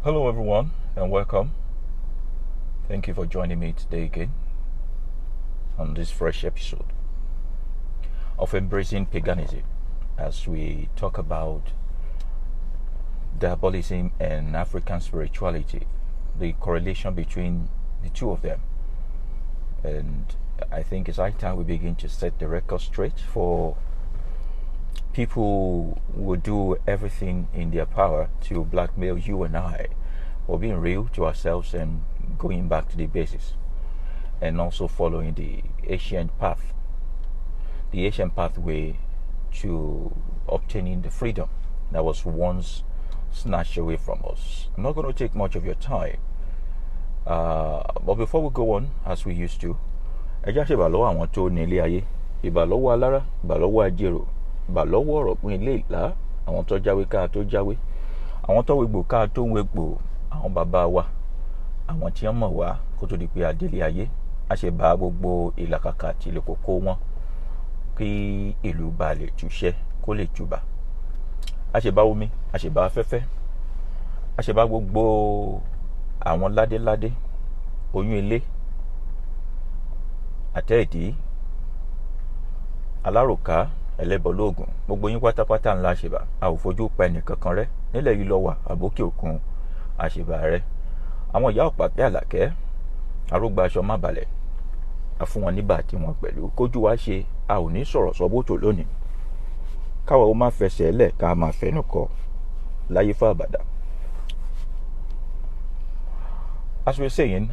Hello, everyone, and welcome. Thank you for joining me today again on this fresh episode of Embracing Paganism as we talk about Diabolism and African spirituality, the correlation between the two of them. And I think it's high time we begin to set the record straight for people who will do everything in their power to blackmail you and I for being real to ourselves and going back to the basics, and also following the ancient pathway to obtaining the freedom that was once snatched away from us. I'm not going to take much of your time, but before we go on, as we used to, ẹ já ṣe ìbàlọ́wọ́ àwọn tó ní ilé ayé, ìbàlọ́wọ́ alára, ìbàlọ́wọ́ ajérò, ìbàlọ́wọ́ ọ̀rọ̀pin ilé ìlà, àwọn tó jáwé ká tó jáwé, àwọn tó wégbò ká tó wégbò, àwọn bàbá wa, àwọn tí wọ́n mọ̀ wá kó tó di pé adélé ayé, a ṣe bá gbogbo ìlàkàkà àti ilé kókó wọn kí ìlú bá lè túṣẹ́ kó lè túbà. A ṣe bá omi, a ṣe bá afẹ́fẹ́, a ṣe bá gbogbo àwọn ládéládé, oyún ilé, àtẹ́ẹ̀dí, aláròká, ẹlẹ́bọlóògùn, gbogbo yín pátápátá ńlá àṣebà. A ò fojú pa ẹnìkankan rẹ́ nílẹ̀ yìí lọ́wọ́ àbókè òkun àṣebà rẹ́. Àwọn ìyá ọ̀pá pẹ́ àlàkẹ́, arógbá aṣọ má balẹ̀, a fún wọn nígbà tí wọ́n pẹ̀lú kójú wá ṣe. A ò ní sọ̀rọ̀ sọ́bótò lónìí, káwa ó má fẹsẹ̀ lẹ̀ ká máa fẹ́nu kọ láyé fún àbàdà. As we're saying,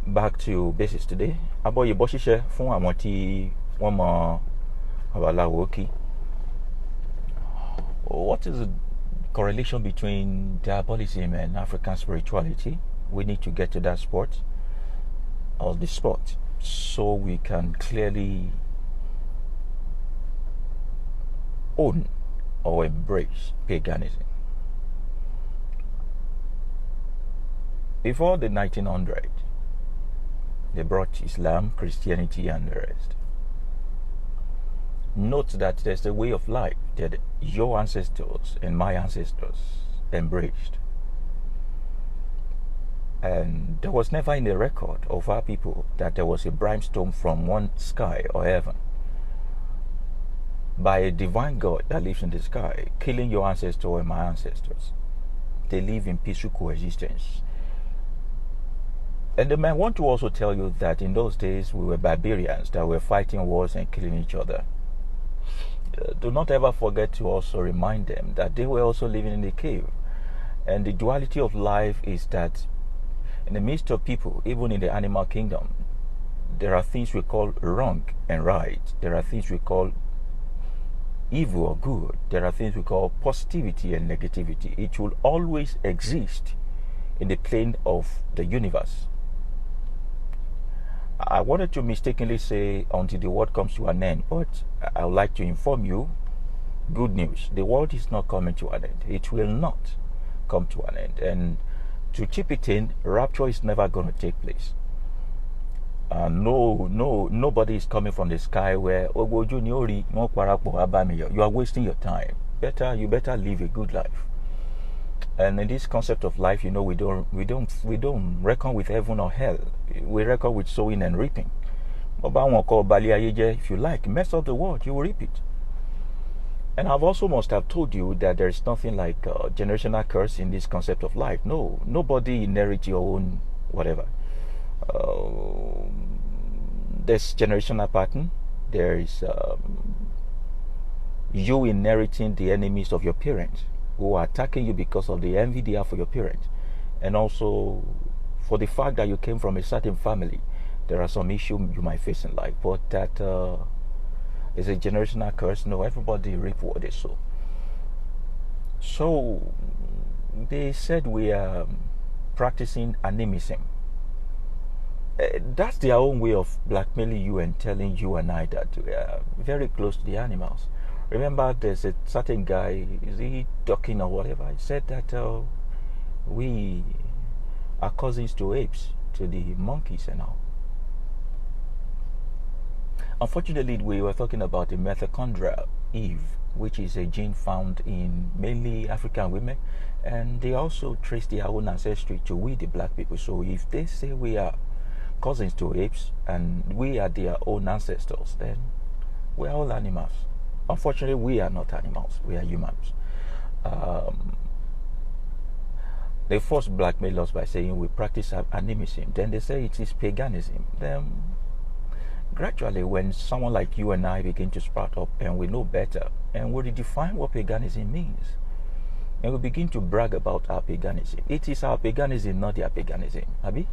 back to basics today. Abọ́yẹ̀bọ́ ṣíṣe fún àwọn tí wọ́n mọ babaláwo kí. What is the correlation between diabolism and African spirituality? We need to get to that spot, or the spot, so we can clearly own or embrace paganism. Before the 1900s, they brought Islam, Christianity, and the rest. Note that there's a way of life that your ancestors and my ancestors embraced. And there was never in the record of our people that there was a brimstone from one sky or heaven by a divine God that lives in the sky, killing your ancestor and my ancestors. They live in peaceful coexistence. And they might want to also tell you that in those days we were barbarians that were fighting wars and killing each other. Do not ever forget to also remind them that they were also living in a cave. And the duality of life is that in the midst of people, even in the animal kingdom, there are things we call wrong and right. There are things we call evil or good. There are things we call positivity and negativity. It will always exist in the plane of the universe. I wanted to mistakenly say until the world comes to an end, but I would like to inform you, good news, the world is not coming to an end. It will not come to an end. And to chip it in, rapture is never going to take place. Nobody is coming from the sky where you are wasting your time. You better live a good life. And in this concept of life, we don't reckon with heaven or hell. We reckon with sowing and reaping. If you like, mess up the world, you will reap it. And I've also must have told you that there is nothing like generational curse in this concept of life. No, nobody inherits your own whatever. There's generational pattern. There is you inheriting the enemies of your parents, who are attacking you because of the envy they have for your parents, and also for the fact that you came from a certain family. There are some issues you might face in life, but that is a generational curse. No, everybody reap what they sow. So they said we are practicing animism. That's their own way of blackmailing you and telling you and I that we are very close to the animals. Remember, there's a certain guy, is he ducking or whatever? He said that we are cousins to apes, to the monkeys and all. Unfortunately, we were talking about the mitochondria Eve, which is a gene found in mainly African women, and they also trace their own ancestry to we, the black people. So if they say we are cousins to apes and we are their own ancestors, then we are all animals. Unfortunately, we are not animals, we are humans. They first blackmail us by saying we practice animism. Then they say it is paganism. Then gradually, when someone like you and I begin to sprout up and we know better and we redefine what paganism means, and we begin to brag about our paganism, it is our paganism, not their paganism. Abi?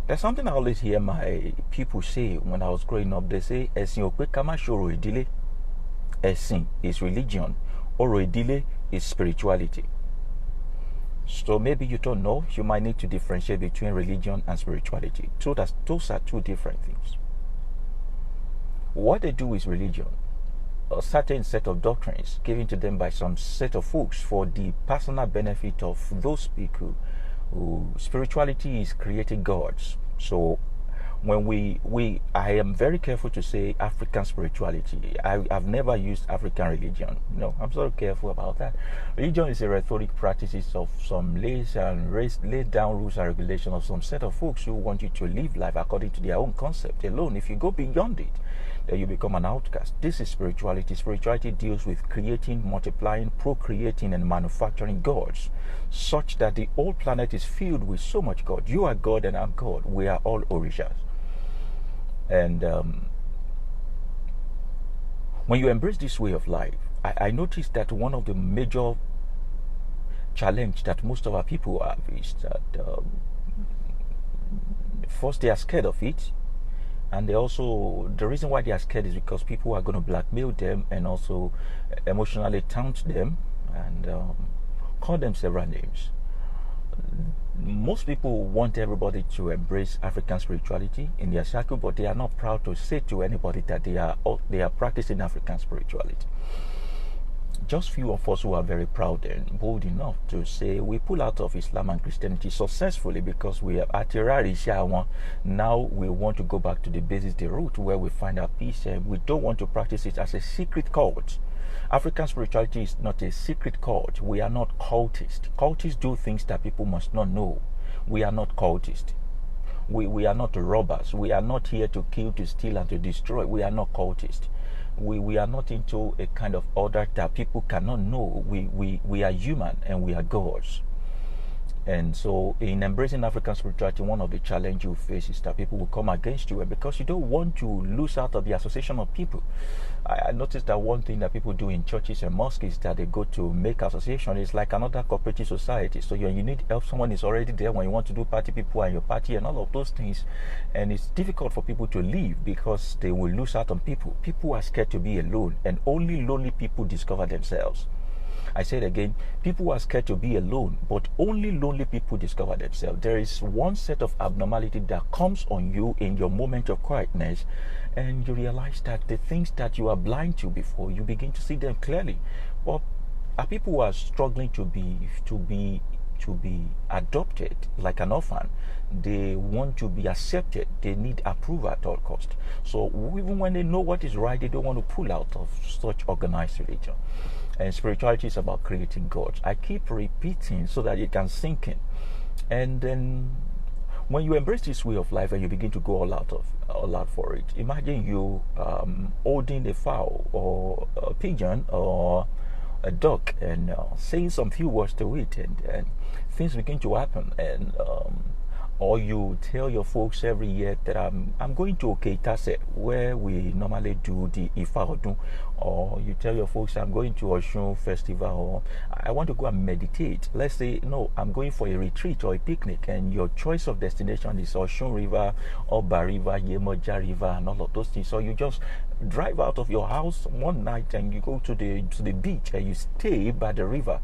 There's something I always hear my people say when I was growing up. They say, "Ẹ̀sìn ò pé ká má ṣorò ìdílé." Ẹ̀sìn is religion, orò ìdílé is spirituality. So maybe you don't know, you might need to differentiate between religion and spirituality. So those are two different things. What they do is religion, a certain set of doctrines given to them by some set of folks for the personal benefit of those people who spirituality is creating gods. So when I am very careful to say African spirituality. I've never used African religion. No, I'm so careful about that. Religion is a rhetoric practices of some laid down rules and regulations of some set of folks who want you to live life according to their own concept alone. If you go beyond it, then you become an outcast. This is spirituality. Spirituality deals with creating, multiplying, procreating, and manufacturing gods, such that the whole planet is filled with so much God. You are God and I'm God. We are all Orishas. And when you embrace this way of life, I noticed that one of the major challenge that most of our people have is that first they are scared of it, and they also, the reason why they are scared is because people are going to blackmail them and also emotionally taunt them and call them several names. Most people want everybody to embrace African spirituality in their circle, but they are not proud to say to anybody that they are practicing African spirituality. Just few of us who are very proud and bold enough to say we pull out of Islam and Christianity successfully because we have Atirari. Now we want to go back to the basis, the root where we find our peace, and we don't want to practice it as a secret cult. African spirituality is not a secret cult. We are not cultists. Cultists do things that people must not know. We are not cultists. We are not robbers. We are not here to kill, to steal, and to destroy. We are not cultists. We are not into a kind of order that people cannot know. We are human and we are gods. And so in embracing African spirituality, one of the challenges you face is that people will come against you, and because you don't want to lose out of the association of people. I noticed that one thing that people do in churches and mosques is that they go to make association. It's like another cooperative society. So you need help, someone is already there when you want to do party people and your party and all of those things. And it's difficult for people to leave because they will lose out on people. People are scared to be alone, and only lonely people discover themselves. I say it again, people are scared to be alone, but only lonely people discover themselves. There is one set of abnormality that comes on you in your moment of quietness, and you realize that the things that you are blind to before, you begin to see them clearly. But people who are struggling to be adopted like an orphan, they want to be accepted, they need approval at all cost. So even when they know what is right, they don't want to pull out of such organized religion. And spirituality is about creating gods. I keep repeating so that it can sink in. And then when you embrace this way of life and you begin to go all out for it, imagine you holding a fowl or a pigeon or a duck and saying some few words to it, and things begin to happen. And or you tell your folks every year that I'm going to Okeitase, where we normally do the Ifa Odun, or you tell your folks I'm going to Oshun Festival, or I want to go and meditate. Let's say, no, I'm going for a retreat or a picnic, and your choice of destination is Oshun River, Oba River, Yemoja River, and all of those things. So you just drive out of your house one night and you go to the beach and you stay by the river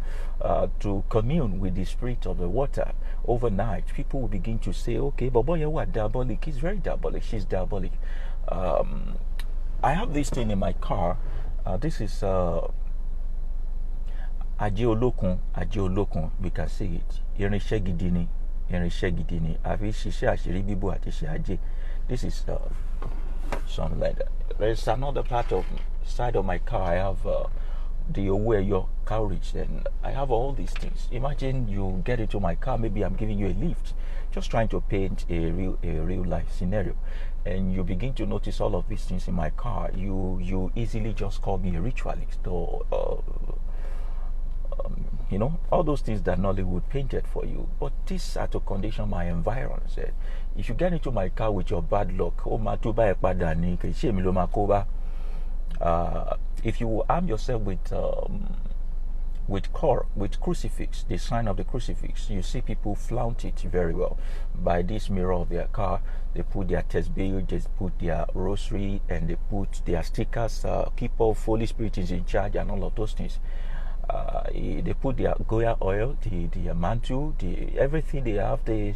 to commune with the spirit of the water overnight. People will begin to say, okay, but boy, you are diabolic. He's very diabolic. She's diabolic. I have this thing in my car. This is Aje Olokun. You can see it. Irinṣẹ́ gidi ni. Àfi ṣiṣẹ́ àṣírí bíbò àti ṣe ajé. This is something like that. there's another side of my car. I have the where your carriage, and I have all these things. Imagine you get into my car, maybe I'm giving you a lift, just trying to paint a real life scenario, and you begin to notice all of these things in my car. You easily just call me a ritualist, or all those things that Nollywood painted for you. But these are to condition my environment. If you get into my car with your bad luck, if you arm yourself with crucifix, the sign of the crucifix, you see people flaunt it very well. By this mirror of their car, they put their tesbih, they put their rosary, and they put their stickers, keep off, Holy Spirit is in charge, and all of those things. They put their Goya oil, the mantle, everything they have, they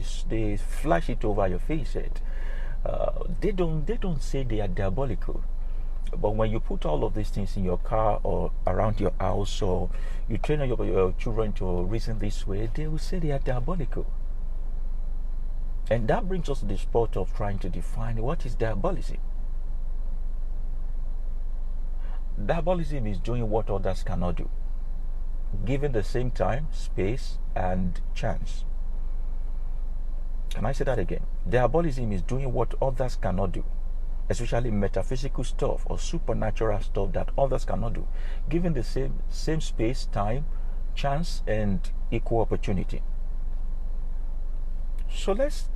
flash it over your face. They don't say they are diabolical. But when you put all of these things in your car or around your house, or you train your children to reason this way, they will say they are diabolical. And that brings us to the spot of trying to define what is diabolism. Diabolism is doing what others cannot do, given the same time, space, and chance. Can I say that again? Diabolism is doing what others cannot do, especially metaphysical stuff or supernatural stuff that others cannot do, given the same space, time, chance, and equal opportunity. So let's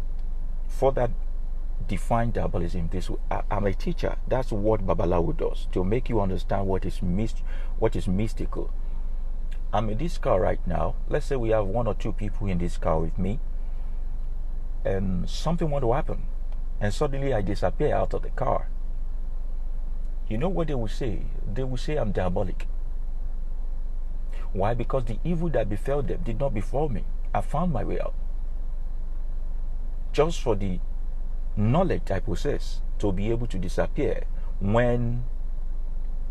further define diabolism this way. I'm a teacher. That's what Babalawo does, to make you understand what is mystical. I'm in this car right now. Let's say we have 1 or 2 people in this car with me, and something want to happen, and suddenly I disappear out of the car. You know what they will say? They will say I'm diabolic. Why? Because the evil that befell them did not befall me. I found my way out. Just for the knowledge I possess to be able to disappear when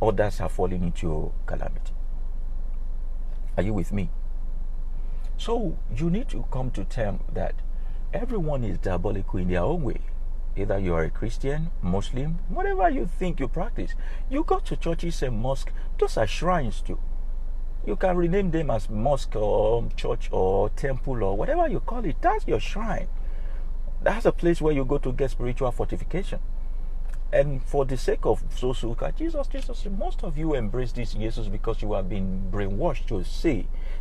others are falling into calamity. Are you with me? So you need to come to terms that everyone is diabolical in their own way. Either you are a Christian, Muslim, whatever you think you practice. You go to churches and mosques, those are shrines too. You can rename them as mosque or church or temple or whatever you call it. That's your shrine. That's a place where you go to get spiritual fortification. And for the sake of those who look at Jesus, most of you embrace this Jesus because you have been brainwashed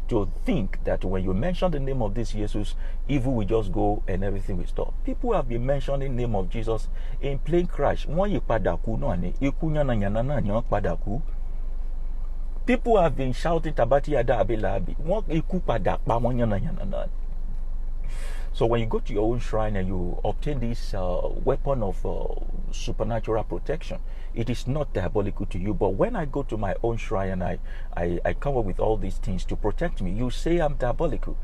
to think that when you mention the name of this Jesus, evil will just go and everything will stop. People have been mentioning the name of Jesus in plane crash. People have been shouting Tabati Ada Abelabi. So when you go to your own shrine and you obtain this weapon of supernatural protection, it is not diabolical to you. But when I go to my own shrine and I come up with all these things to protect me, you say I'm diabolical.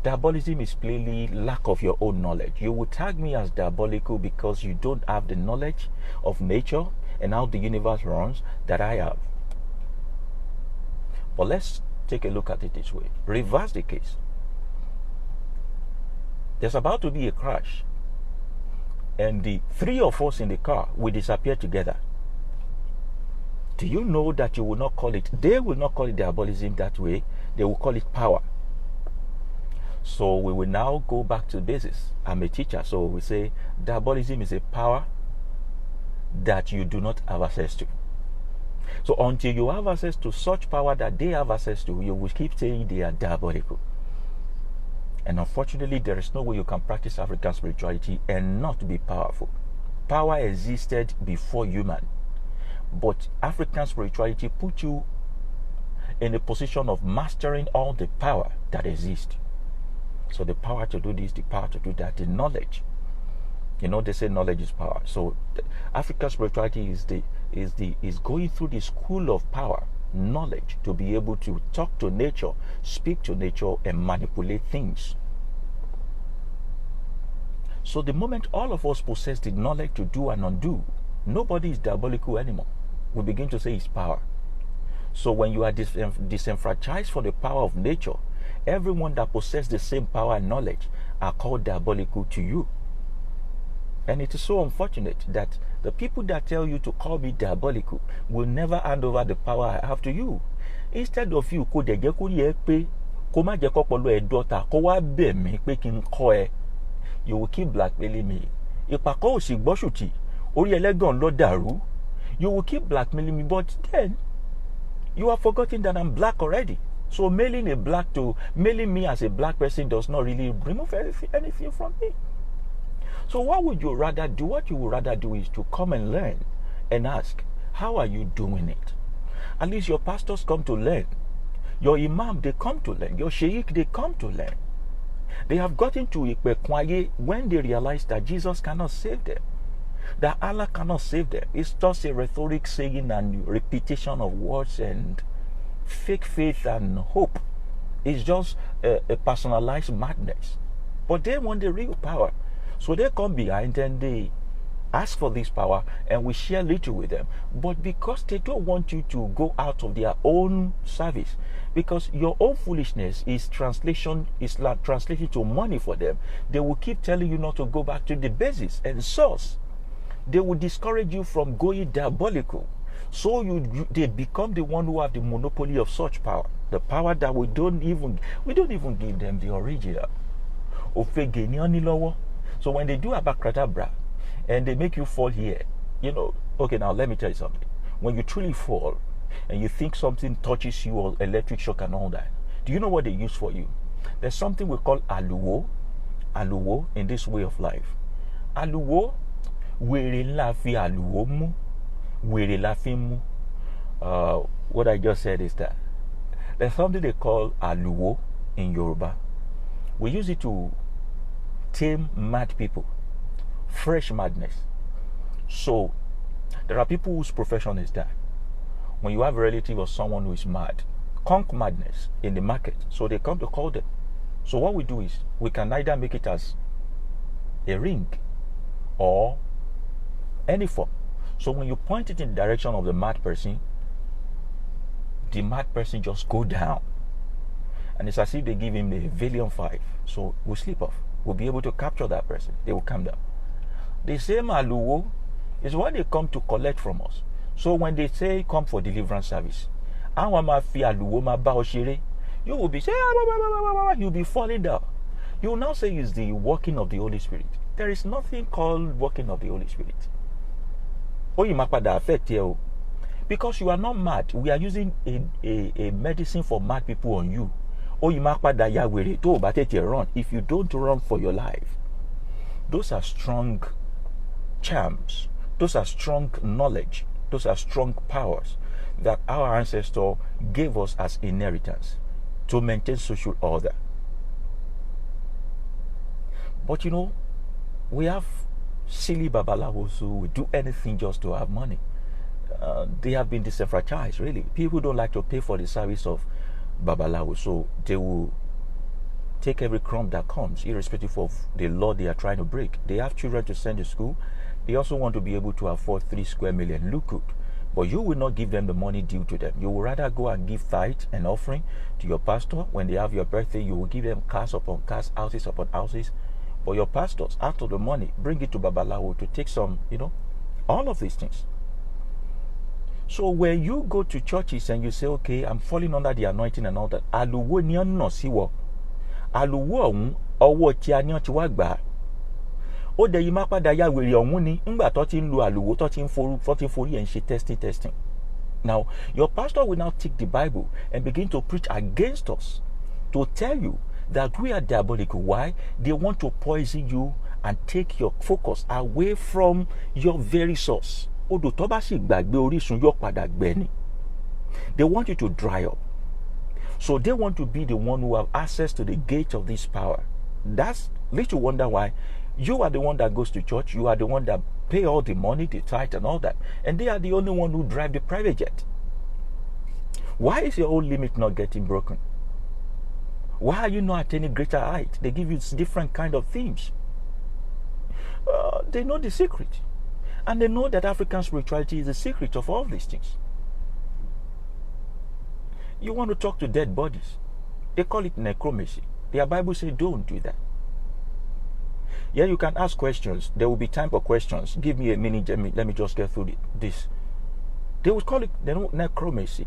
Diabolism is plainly lack of your own knowledge. You will tag me as diabolical because you don't have the knowledge of nature and how the universe runs that I have. But let's take a look at it this way. Reverse the case. There's about to be a crash, and the 3 of us in the car will disappear together. Do you know that you will not call it, they will not call it diabolism that way, they will call it power. So we will now go back to the basis. I'm a teacher, so we say diabolism is a power that you do not have access to. So until you have access to such power that they have access to, you will keep saying they are diabolical. And unfortunately, there is no way you can practice African spirituality and not be powerful. Power existed before human. But African spirituality put you in a position of mastering all the power that exists. So the power to do this, the power to do that, the knowledge. You know, they say knowledge is power. So African spirituality is going through the school of power, knowledge, to be able to talk to nature, speak to nature, and manipulate things. So the moment all of us possess the knowledge to do and undo, nobody is diabolical anymore. We begin to say it's power. So when you are disenfranchised from the power of nature, everyone that possesses the same power and knowledge are called diabolical to you. And it is so unfortunate that the people that tell you to call me diabolical will never hand over the power I have to you. Instead of you, kó dẹ̀ jẹ́ kó rí ẹ pé kó má jẹ́ kọ́pọ̀lọ́ ẹ dọ́ta kó wá bẹ̀ mí pé kí n kọ́ ẹ. You will keep blackmailing me. Ìpàkọ́ òsì gbọ́sùtì, orí ẹlẹ́gàn ló dàrú. You will keep blackmailing me, but then you have forgotten that I'm black already. So mailing me as a black person does not really remove anything from me. So what would you rather do? What you would rather do is to come and learn and ask, how are you doing it? At least your pastors come to learn. Your imam, they come to learn. Your sheikh, they come to learn. They have gotten to Ikpekwaye when they realize that Jesus cannot save them, that Allah cannot save them. It's just a rhetoric saying and repetition of words and fake faith and hope. It's just a personalized madness. But they want the real power. So they come behind and they ask for this power, and we share little with them. But because they don't want you to go out of their own service, because your own foolishness is translation to money for them, they will keep telling you not to go back to the basis and source. They will discourage you from going diabolical. So they become the one who have the monopoly of such power. The power that we don't even give them the original. So when they do abacadabra and they make you fall here, okay, now let me tell you something. When you truly fall and you think something touches you or electric shock and all that, do you know what they use for you? There's something we call aluwo in this way of life. Aluwo, were la fi aluwo mu, were la fi mu. What I just said is that there's something they call aluwo in Yoruba. We use it to tame mad people, fresh madness. So there are people whose profession is that when you have a relative or someone who is mad, conk madness in the market, so they come to call them. So what we do is we can either make it as a ring or any form. So when you point it in the direction of the mad person just go down, and it's as if they give him the Valium 5. So we'll slip off. We'll be able to capture that person. They will come down. The same aluwo is what they come to collect from us. So when they say come for deliverance service, you will be saying, you'll be falling down. You will now say it's the working of the Holy Spirit. There is nothing called working of the Holy Spirit. Because you are not mad. We are using a medicine for mad people on you. If you don't run for your life, those are strong charms, those are strong knowledge, those are strong powers that our ancestors gave us as inheritance to maintain social order. But we have silly babalawos who will do anything just to have money. They have been disenfranchised, really. People don't like to pay for the service of babalawo, so they will take every crumb that comes, irrespective of the law they are trying to break. They have children to send to school. They also want to be able to afford 3 square million. Look good. But you will not give them the money due to them. You will rather go and give tithe and offering to your pastor. When they have your birthday, you will give them cars upon cars, houses upon houses. But your pastors, out of the money, bring it to babalawo to take some, all of these things. So when you go to churches and you say, okay, I'm falling under the anointing and all that, aluwo ni no siwo. Aluwo ohun owo ti aniyan ti wa gba. Ó dẹ̀ yìí má padà ya wèrè ọ̀hún ni ńgbà tó ti ń lo àlùwò tó ti ń forí ẹ̀ ń ṣe testing. Now, your pastor will now take the Bible and begin to preach against us, to tell you that we are diabolical. Why? They want to poison you and take your focus away from your very source. Odò tó bá sì gbàgbé orísun yóò padà gbẹ ni. They want you to dry up. So they want to be the one who have access to the gate of this power. That's little wonder why you are the one that goes to church. You are the one that pay all the money, the tithe and all that. And they are the only one who drive the private jet. Why is your own limit not getting broken? Why are you not at any greater height? They give you different kind of themes. They know the secret. And they know that African spirituality is the secret of all these things. You want to talk to dead bodies. They call it necromancy. Their Bible says don't do that. Yeah, you can ask questions. There will be time for questions. Give me a minute. Let me just get through this. They would call it necromancy.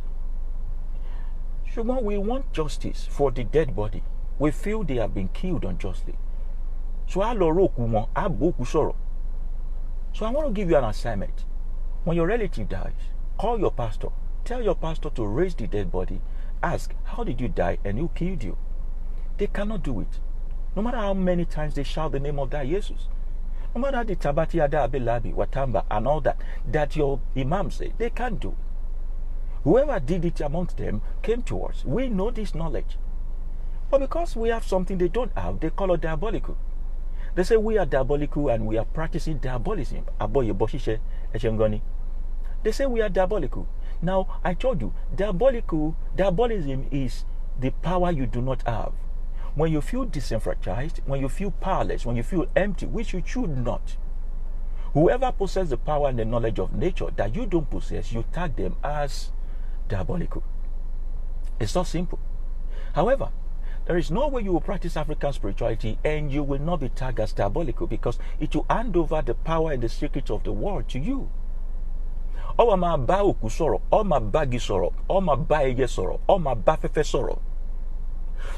We want justice for the dead body. We feel they have been killed unjustly. So I want to give you an assignment. When your relative dies, call your pastor. Tell your pastor to raise the dead body. Ask, how did you die and who killed you? They cannot do it. No matter how many times they shout the name of that Jesus. No matter the Tabati Ada Abelabi, Watamba and all that your imam say, they can't do it. Whoever did it amongst them came to us. We know this knowledge. But because we have something they don't have, they call it diabolical. They say we are diabolical and we are practicing diabolism. They say we are diabolical. Now, I told you, diabolism is the power you do not have. When you feel disenfranchised, when you feel powerless, when you feel empty, which you should not. Whoever possesses the power and the knowledge of nature that you don't possess, you tag them as diabolical. It's so simple. However, there is no way you will practice African spirituality and you will not be tagged as diabolical, because it will hand over the power and the secrets of the world to you.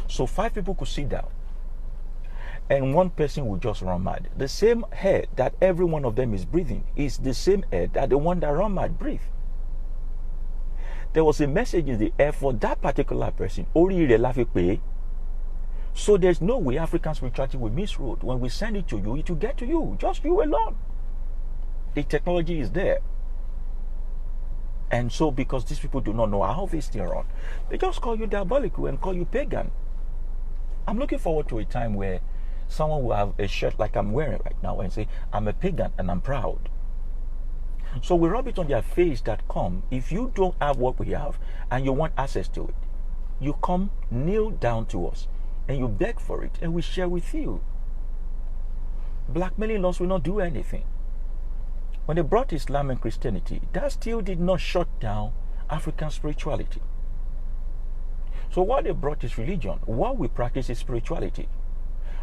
So 5 people could sit down and one person will just run mad. The same air that every one of them is breathing is the same air that the one that run mad breathe. There was a message in the air for that particular person. So there's no way African spirituality will misroad. When we send it to you, it will get to you. Just you alone. The technology is there. And so because these people do not know how this thing run, they just call you diabolical and call you pagan. I'm looking forward to a time where someone will have a shirt like I'm wearing right now and say, I'm a pagan and I'm proud. So we rub it on their face that come, if you don't have what we have and you want access to it, you come kneel down to us and you beg for it and we share with you. Blackmailing laws will not do anything. When they brought Islam and Christianity, that still did not shut down African spirituality. So what they brought is religion. What we practice is spirituality.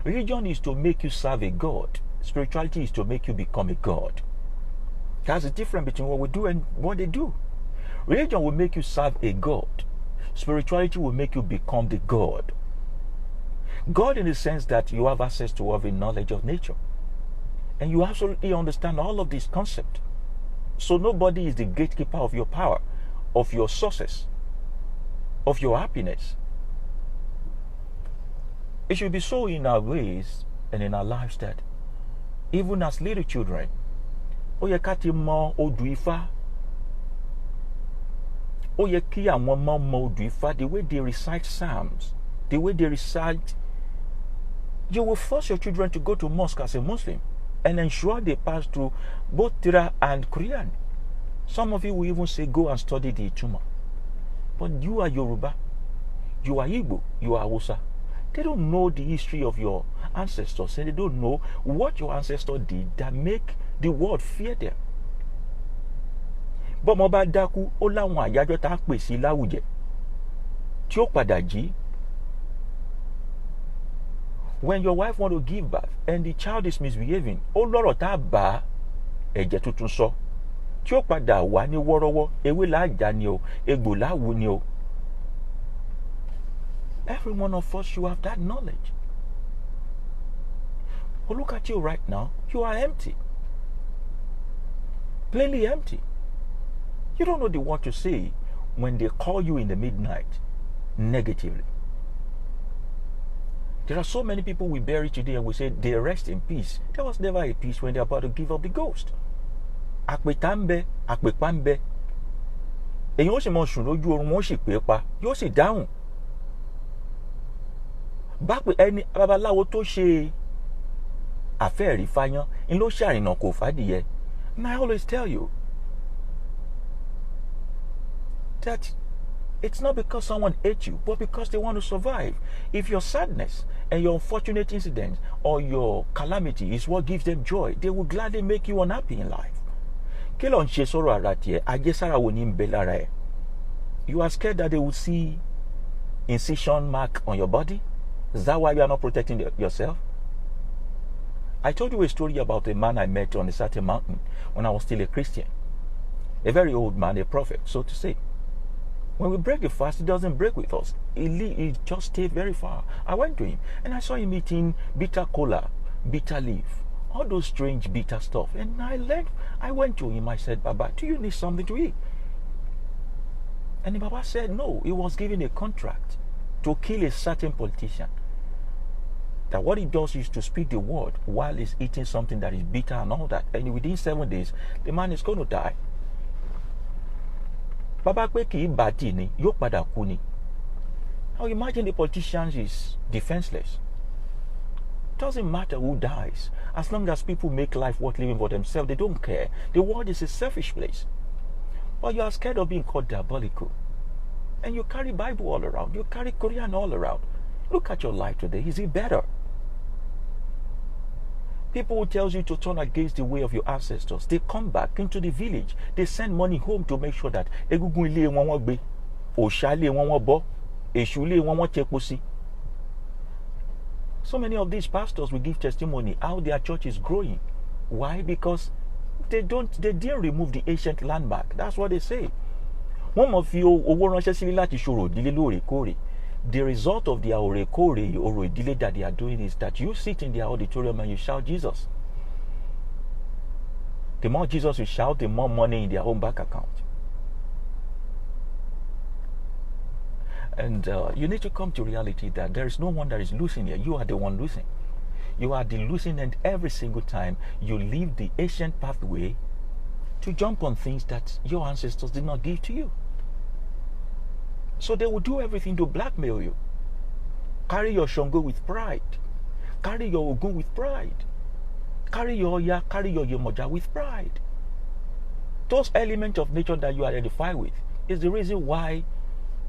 Religion is to make you serve a God. Spirituality is to make you become a God. That's the difference between what we do and what they do. Religion will make you serve a God. Spirituality will make you become the God. God in the sense that you have access to every knowledge of nature. And you absolutely understand all of this concept. So nobody is the gatekeeper of your power, of your sources, of your happiness. It should be so in our ways and in our lives that even as little children, the way they recite psalms, the way they recite, you will force your children to go to mosque as a Muslim and ensure they pass through both Tira and Quran. Some of you will even say, go and study the Ituma. But you are Yoruba, you are Igbo, you are Hausa. They don't know the history of your ancestors, and they don't know what your ancestors did that make the world fear them. But Moba Daku, Ola wan ayajo ta pe si lawuje. Tí ó padà jí. When your wife want to give birth and the child is misbehaving, ó lọ́rọ̀ tá bá ẹ̀jẹ̀ tuntun sọ. Tí ó padà wá ní wọ́rọ́wọ́, ewé la já ni o, egbò la wú ni o. Every one of us should have that knowledge. But look at you right now. You are empty. Plainly empty. You don't know the word to say when they call you in the midnight negatively. There are so many people we bury today and we say they rest in peace. There was never a peace when they're about to give up the ghost. Akpetambe, akpepambe. Èyàn ó sì mọ sùn lójú oorun, wọ́n sì pè é pa, yóò sì dáhùn. Bápẹ́ ẹni babaláwo tó ṣe àfẹ́ẹ̀rí fáyán ń ló ṣàrìnà kò fàdìyẹ. And I always tell you that it's not because someone hates you, but because they want to survive. If your sadness and your unfortunate incident or your calamity is what gives them joy, they will gladly make you unhappy in life. Kí ló ń ṣe sọ̀rọ̀ ara tiẹ̀, àjẹsára wo ní ń bẹ lára ẹ̀? You are scared that they will see incision mark on your body? Is that why you are not protecting yourself? I told you a story about a man I met on a certain mountain when I was still a Christian. A very old man, a prophet, so to say. When we break the fast, he doesn't break with us. He just stayed very far. I went to him and I saw him eating bitter cola, bitter leaf, all those strange bitter stuff. And I went to him, I said, Baba, do you need something to eat? And the Baba said, no, he was given a contract to kill a certain politician. That what he does is to speak the word while he's eating something that is bitter and all that. And within 7 days, the man is going to die. Baba pé kì í bàtì ni, yóò padà kú ni. Now imagine the politician is defenseless. Doesn't matter who dies. As long as people make life worth living for themselves, they don't care. The world is a selfish place. But you are scared of being called diabolical. And you carry Bible all around. You carry Quran all around. Look at your life today. Is it better? People who tells you to turn against the way of your ancestors, they come back into the village. They send money home to make sure that egungun ilé wọn wọ́n gbé, òòṣà ilé wọn wọ́n bọ́, èṣù ilé wọn wọ́n tepo sí. So many of these pastors will give testimony how their church is growing. Why? Because they didn't remove the ancient landmark. That's what they say. Wọ́n mọ̀ fi owó ránṣẹ́ sílé láti ṣòro ìdílé lóòrèkóòrè. The result of their orekore or delay that they are doing is that you sit in their auditorium and you shout Jesus. The more Jesus you shout, the more money in their own bank account. And you need to come to reality that there is no one that is losing here. You are the one losing. You are the losing end every single time you leave the ancient pathway to jump on things that your ancestors did not give to you. So they will do everything to blackmail you. Carry your Shango with pride. Carry your Ogun with pride. Carry your Oya, carry your Yemoja with pride. Those elements of nature that you identify with is the reason why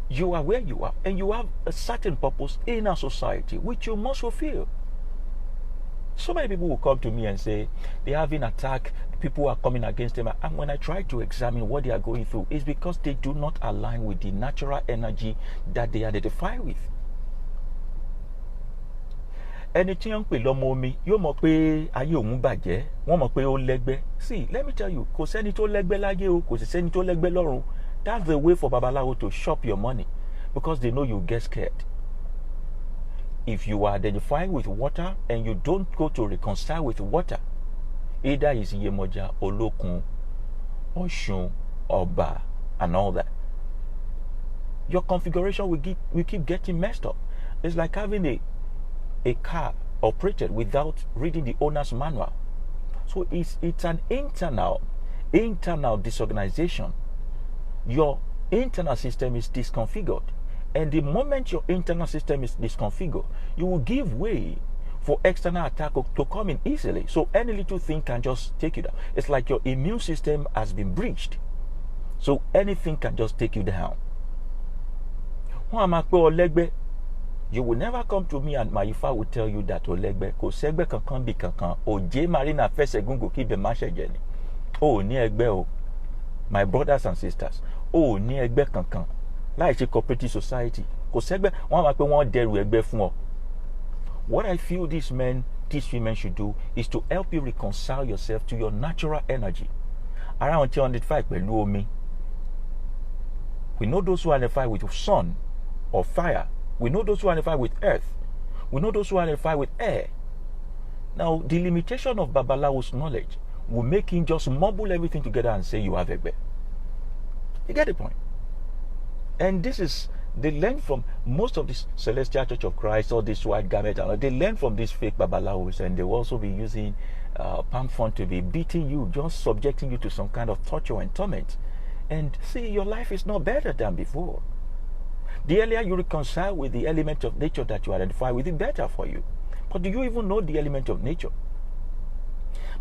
you are where you are. And you have a certain purpose in our society, which you must fulfill. So many people will come to me and say they have been attacked, people are coming against them. And when I try to examine what they are going through, it's because they do not align with the natural energy that they identify with. Ẹni tí wọ́n ń pè lọ́mọ omi yóò mọ̀ pé ayé òun bàjẹ́, wọ́n mọ̀ pé ó lẹ́gbẹ́. See, let me tell you, kò sẹ́ni tó lẹ́gbẹ́ láyé o, kò sì sẹ́ni tó lẹ́gbẹ́ lọ́run. That's the way for Babalawo to shop your money because they know you get scared. If you are identifying with water and you don't go to reconcile with water, either is Yemoja, Olokun, Oshun, Oba, and all that, your configuration will keep getting messed up. It's like having a car operated without reading the owner's manual. So it's an internal disorganization. Your internal system is disconfigured. And the moment your internal system is disconfigured, you will give way for external attack to come in easily. So any little thing can just take you down. It's like your immune system has been breached. So anything can just take you down. You will never come to me and my Ifa will tell you that Olegbe, ko segbe kankan bi kankan, oje marina fese gungo ki be mashe jeni. Oh, ni egbe o. My brothers and sisters, oh, ni egbe kankan. Like a cooperative society. What I feel these women should do is to help you reconcile yourself to your natural energy. Around 205 below me. We know those who identify with sun or fire. We know those who identify with earth. We know those who identify with air. Now, the limitation of Babalawo's knowledge will make him just mumble everything together and say you have Egbe. You get the point? And this is, they learn from most of this Celestial Church of Christ, or this white garment, they learn from these fake babalawos, and they will also be using palm front to be beating you, just subjecting you to some kind of torture and torment. And see, your life is not better than before. The earlier you reconcile with the element of nature that you identify with, the better for you. But do you even know the element of nature?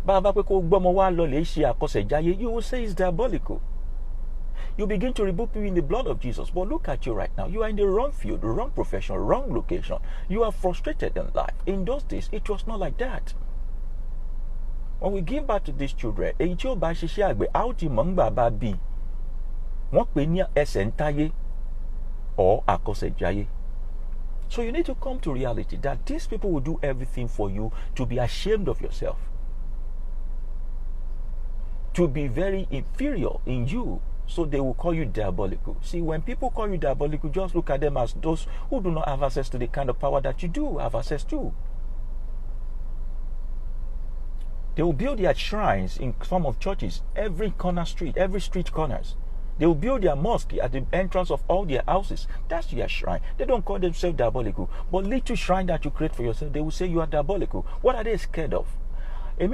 You will say it's diabolical. You begin to rebuke me in the blood of Jesus. But look at you right now. You are in the wrong field, the wrong profession, wrong location. You are frustrated in life. In those days, it was not like that. When we give back to these children, or So you need to come to reality that these people will do everything for you to be ashamed of yourself, to be very inferior in you. So they will call you diabolical. See, when people call you diabolical, just look at them as those who do not have access to the kind of power that you do have access to. They will build their shrines in some of churches, every corner street, every street corners. They will build their mosque at the entrance of all their houses. That's their shrine. They don't call themselves diabolical. But little shrine that you create for yourself, they will say you are diabolical. What are they scared of? The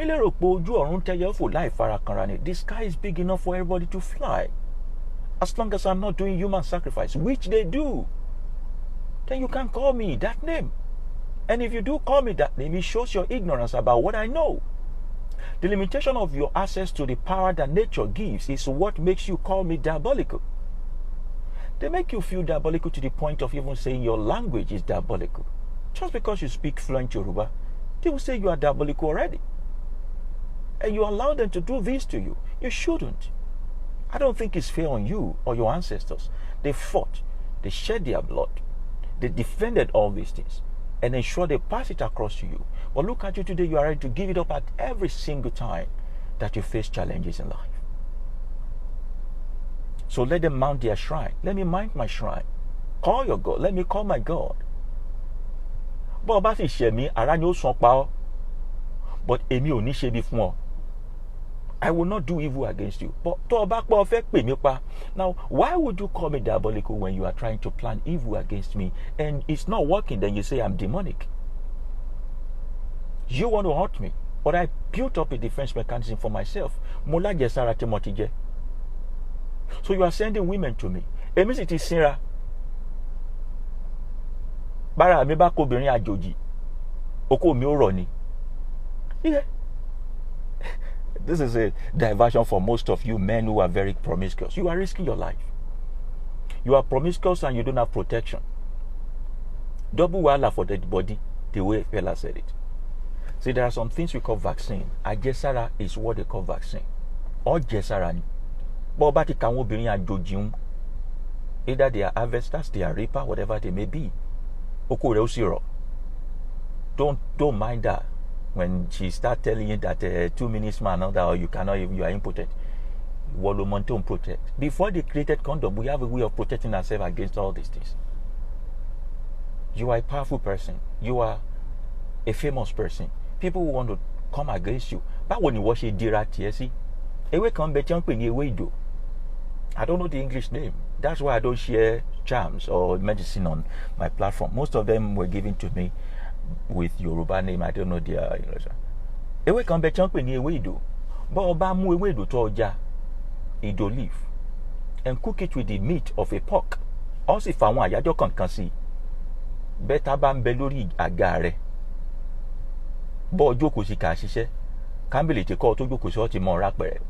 sky is big enough for everybody to fly. As long as I'm not doing human sacrifice, which they do, then you can call me that name. And if you do call me that name, it shows your ignorance about what I know. The limitation of your access to the power that nature gives is what makes you call me diabolical. They make you feel diabolical to the point of even saying your language is diabolical. Just because you speak fluent Yoruba, they will say you are diabolical already. And you allow them to do this to you. You shouldn't. I don't think it's fair on you or your ancestors. They fought. They shed their blood. They defended all these things and ensure they pass it across to you. But look at you today, you are ready to give it up at every single time that you face challenges in life. So let them mount their shrine. Let me mount my shrine. Call your God. Let me call my God. But èmi ò ní ṣe bí fún ọ. I will not do evil against you. But now, why would you call me diabolical when you are trying to plan evil against me and it's not working? Then you say I'm demonic. You want to hurt me, but I built up a defense mechanism for myself. So you are sending women to me. Bara mi ba ko obìnrin àjòjì. Oko mi ò rọ̀ ni. Yeah. This is a diversion for most of you men who are very promiscuous. You are risking your life. You are promiscuous and you don't have protection. Double wahala for the body, the way Fela said it. See, there are some things we call vaccine. Àjẹsára is what they call vaccine. Or jẹsára ni. But bá ti ka àwọn obìnrin àjòjì, either they are harvesters, they are reaper, whatever they may be. Oko rẹ̀ ó sì rọ̀. Don't mind that. When she start telling you that 2 minutes man, or you cannot even, you are impotent. Wolomonton protect. Before they created condom, we have a way of protecting ourselves against all these things. You are a powerful person. You are a famous person. People who want to come against you. Báwo ni wọ́n ṣe dira tiẹ̀ sí? Ewé kan bẹ tí wọ́n pè ní ewé ìdò. I don't know the English name. That's why I don't share charms or medicine on my platform. Most of them were given to me with Yoruba name. I don't know their English. Ewé kan bẹ tí wọ́n pè ní ewé ìdò. Bọ́ ọba mú ewé ìdò tó ọjà, ìdò leaf, and cook it with the meat of a pork. Ó sì fa àwọn àyájọ́ kankan sí. Bẹ́tà bá ń bẹ lórí àga rẹ̀. Bọ́ jókòó sí ká ṣiṣẹ́. Kámbìlì tí kọ́ tó jókòó sí ọ ti mọ ọ̀rá pẹ̀rẹ̀.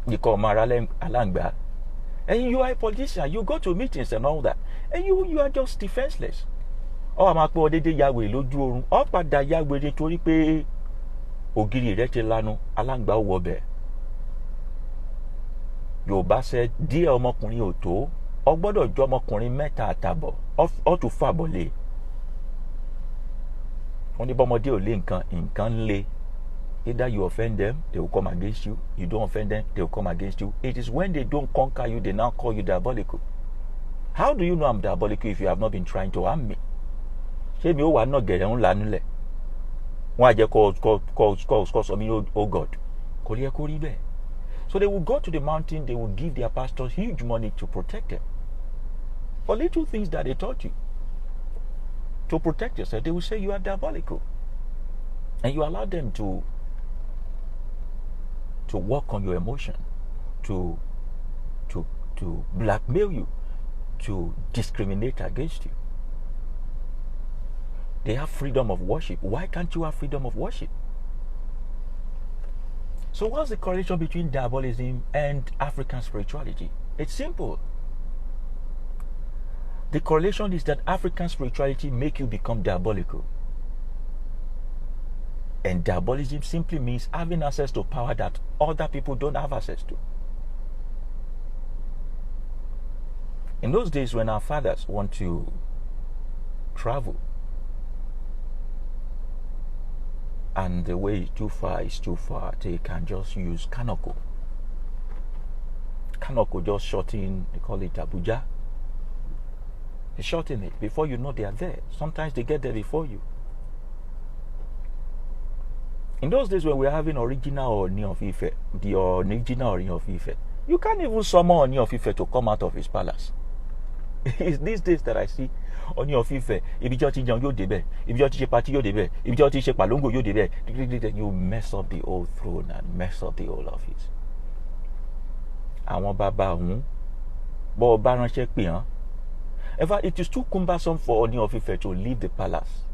Ìkọ́ ọmọ ara aláǹgbá. And you are a politician. You go to meetings and all that. And you are just defenseless. Ọ àmà pé ọdẹdẹ yàwèrè lójú oorun. Ọ padà yàwèrè torí pé ògiri rẹ̀ ti lanu aláǹgbá wọ bẹ̀. Yorùbá ṣe díẹ̀ ọmọkùnrin ò tó. Ọ gbọ́dọ̀ jọ ọmọkùnrin mẹ́ta àtàbọ̀. Ọ tún fàbọ̀ lé. Wọ́n ní bọ́mọdé ò lé nǹkan ń lé. Either you offend them, they will come against you. You don't offend them, they will come against you. It is when they don't conquer you, they now call you diabolical. How do you know I'm diabolical if you have not been trying to harm me? Ṣé mi ó wà náà gẹ̀rẹ̀ ń lanú lẹ̀? Wọ́n á jẹ́ call me, oh God. Kò yẹ kó rí bẹ́ẹ̀. So they will go to the mountain, they will give their pastors huge money to protect them. For little things that they taught you. To protect yourself, they will say you are diabolical. And you allow them to work on your emotion, to blackmail you, to discriminate against you. They have freedom of worship. Why can't you have freedom of worship? So what's the correlation between diabolism and African spirituality? It's simple. The correlation is that African spirituality make you become diabolical. And diabolism simply means having access to power that other people don't have access to. In those days when our fathers want to travel. And the way too far is too far. They can just use Kanoko. Kanoko just shorten, they call it Abuja. They shorten it. Before you know, they are there. Sometimes they get there before you. In those days when we were having original Oni of Ife, the original Oni of Ife, you can't even summon Oni of Ife to come out of his palace. It's these days that I see Oni of Ife, ibi tí ó ti jẹun yóò débẹ̀, ibi tí ó ti ṣe party yóò débẹ̀, ibi tí ó ti ṣe palongo yóò débẹ̀. You mess up the old throne and mess up the old office. Àwọn bàbá òun bọ́ ọba ránṣẹ́ pè hàn. In fact, it is too cumbersome for Oni of Ife to leave the palace.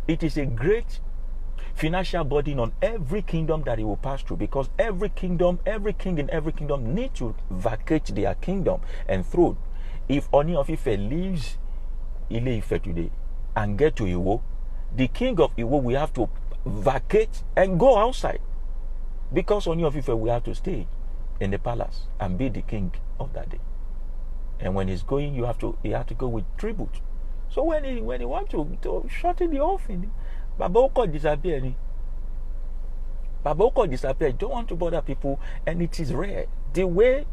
It is a great financial burden on every kingdom that he will pass through, because every kingdom, every king in every kingdom need to vacate their kingdom and throne. If Oni of Ife leaves Ile Ife today and get to Iwo, the king of Iwo will have to vacate and go outside, because Oni of Ife will have to stay in the palace and be the king of that day. And when he's going, he have to go with tribute. So when he want to shorten the whole thing, Baba Oko disappear. Baba Oko disappear. Don't want to bother people, and it is rare. The way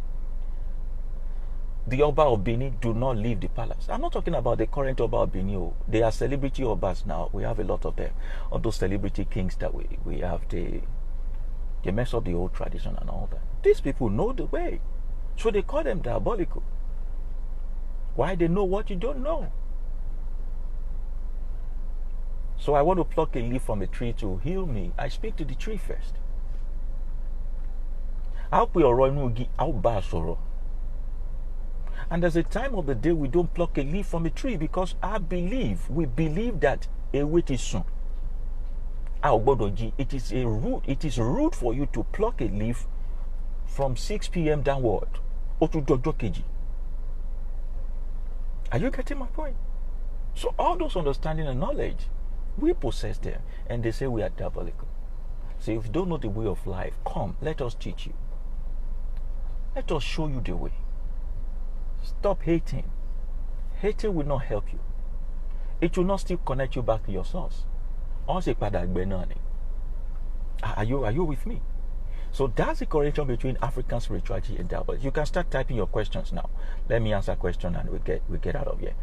the Oba of Benin do not leave the palace. I'm not talking about the current Oba of Benin. They are celebrity Obas now. We have a lot of them. Of those celebrity kings that we have, they mess up the old tradition and all that. These people know the way. So they call them diabolical. Why? They know what you don't know. So I want to pluck a leaf from a tree to heal me. I speak to the tree first. I'll put your roinugi, I'll basoro. And there's a time of the day we don't pluck a leaf from a tree, because we believe that a wait is soon. It is a root. It is rude for you to pluck a leaf from 6 p.m. downward. Are you getting my point? So all those understanding and knowledge, we possess them, and they say we are diabolical. So if you don't know the way of life, come, let us teach you. Let us show you the way. Stop hating. Hating will not help you. It will not still connect you back to your source. Are you with me? So that's the correlation between African spirituality and diabolism. You can start typing your questions now. Let me answer a question and we get out of here.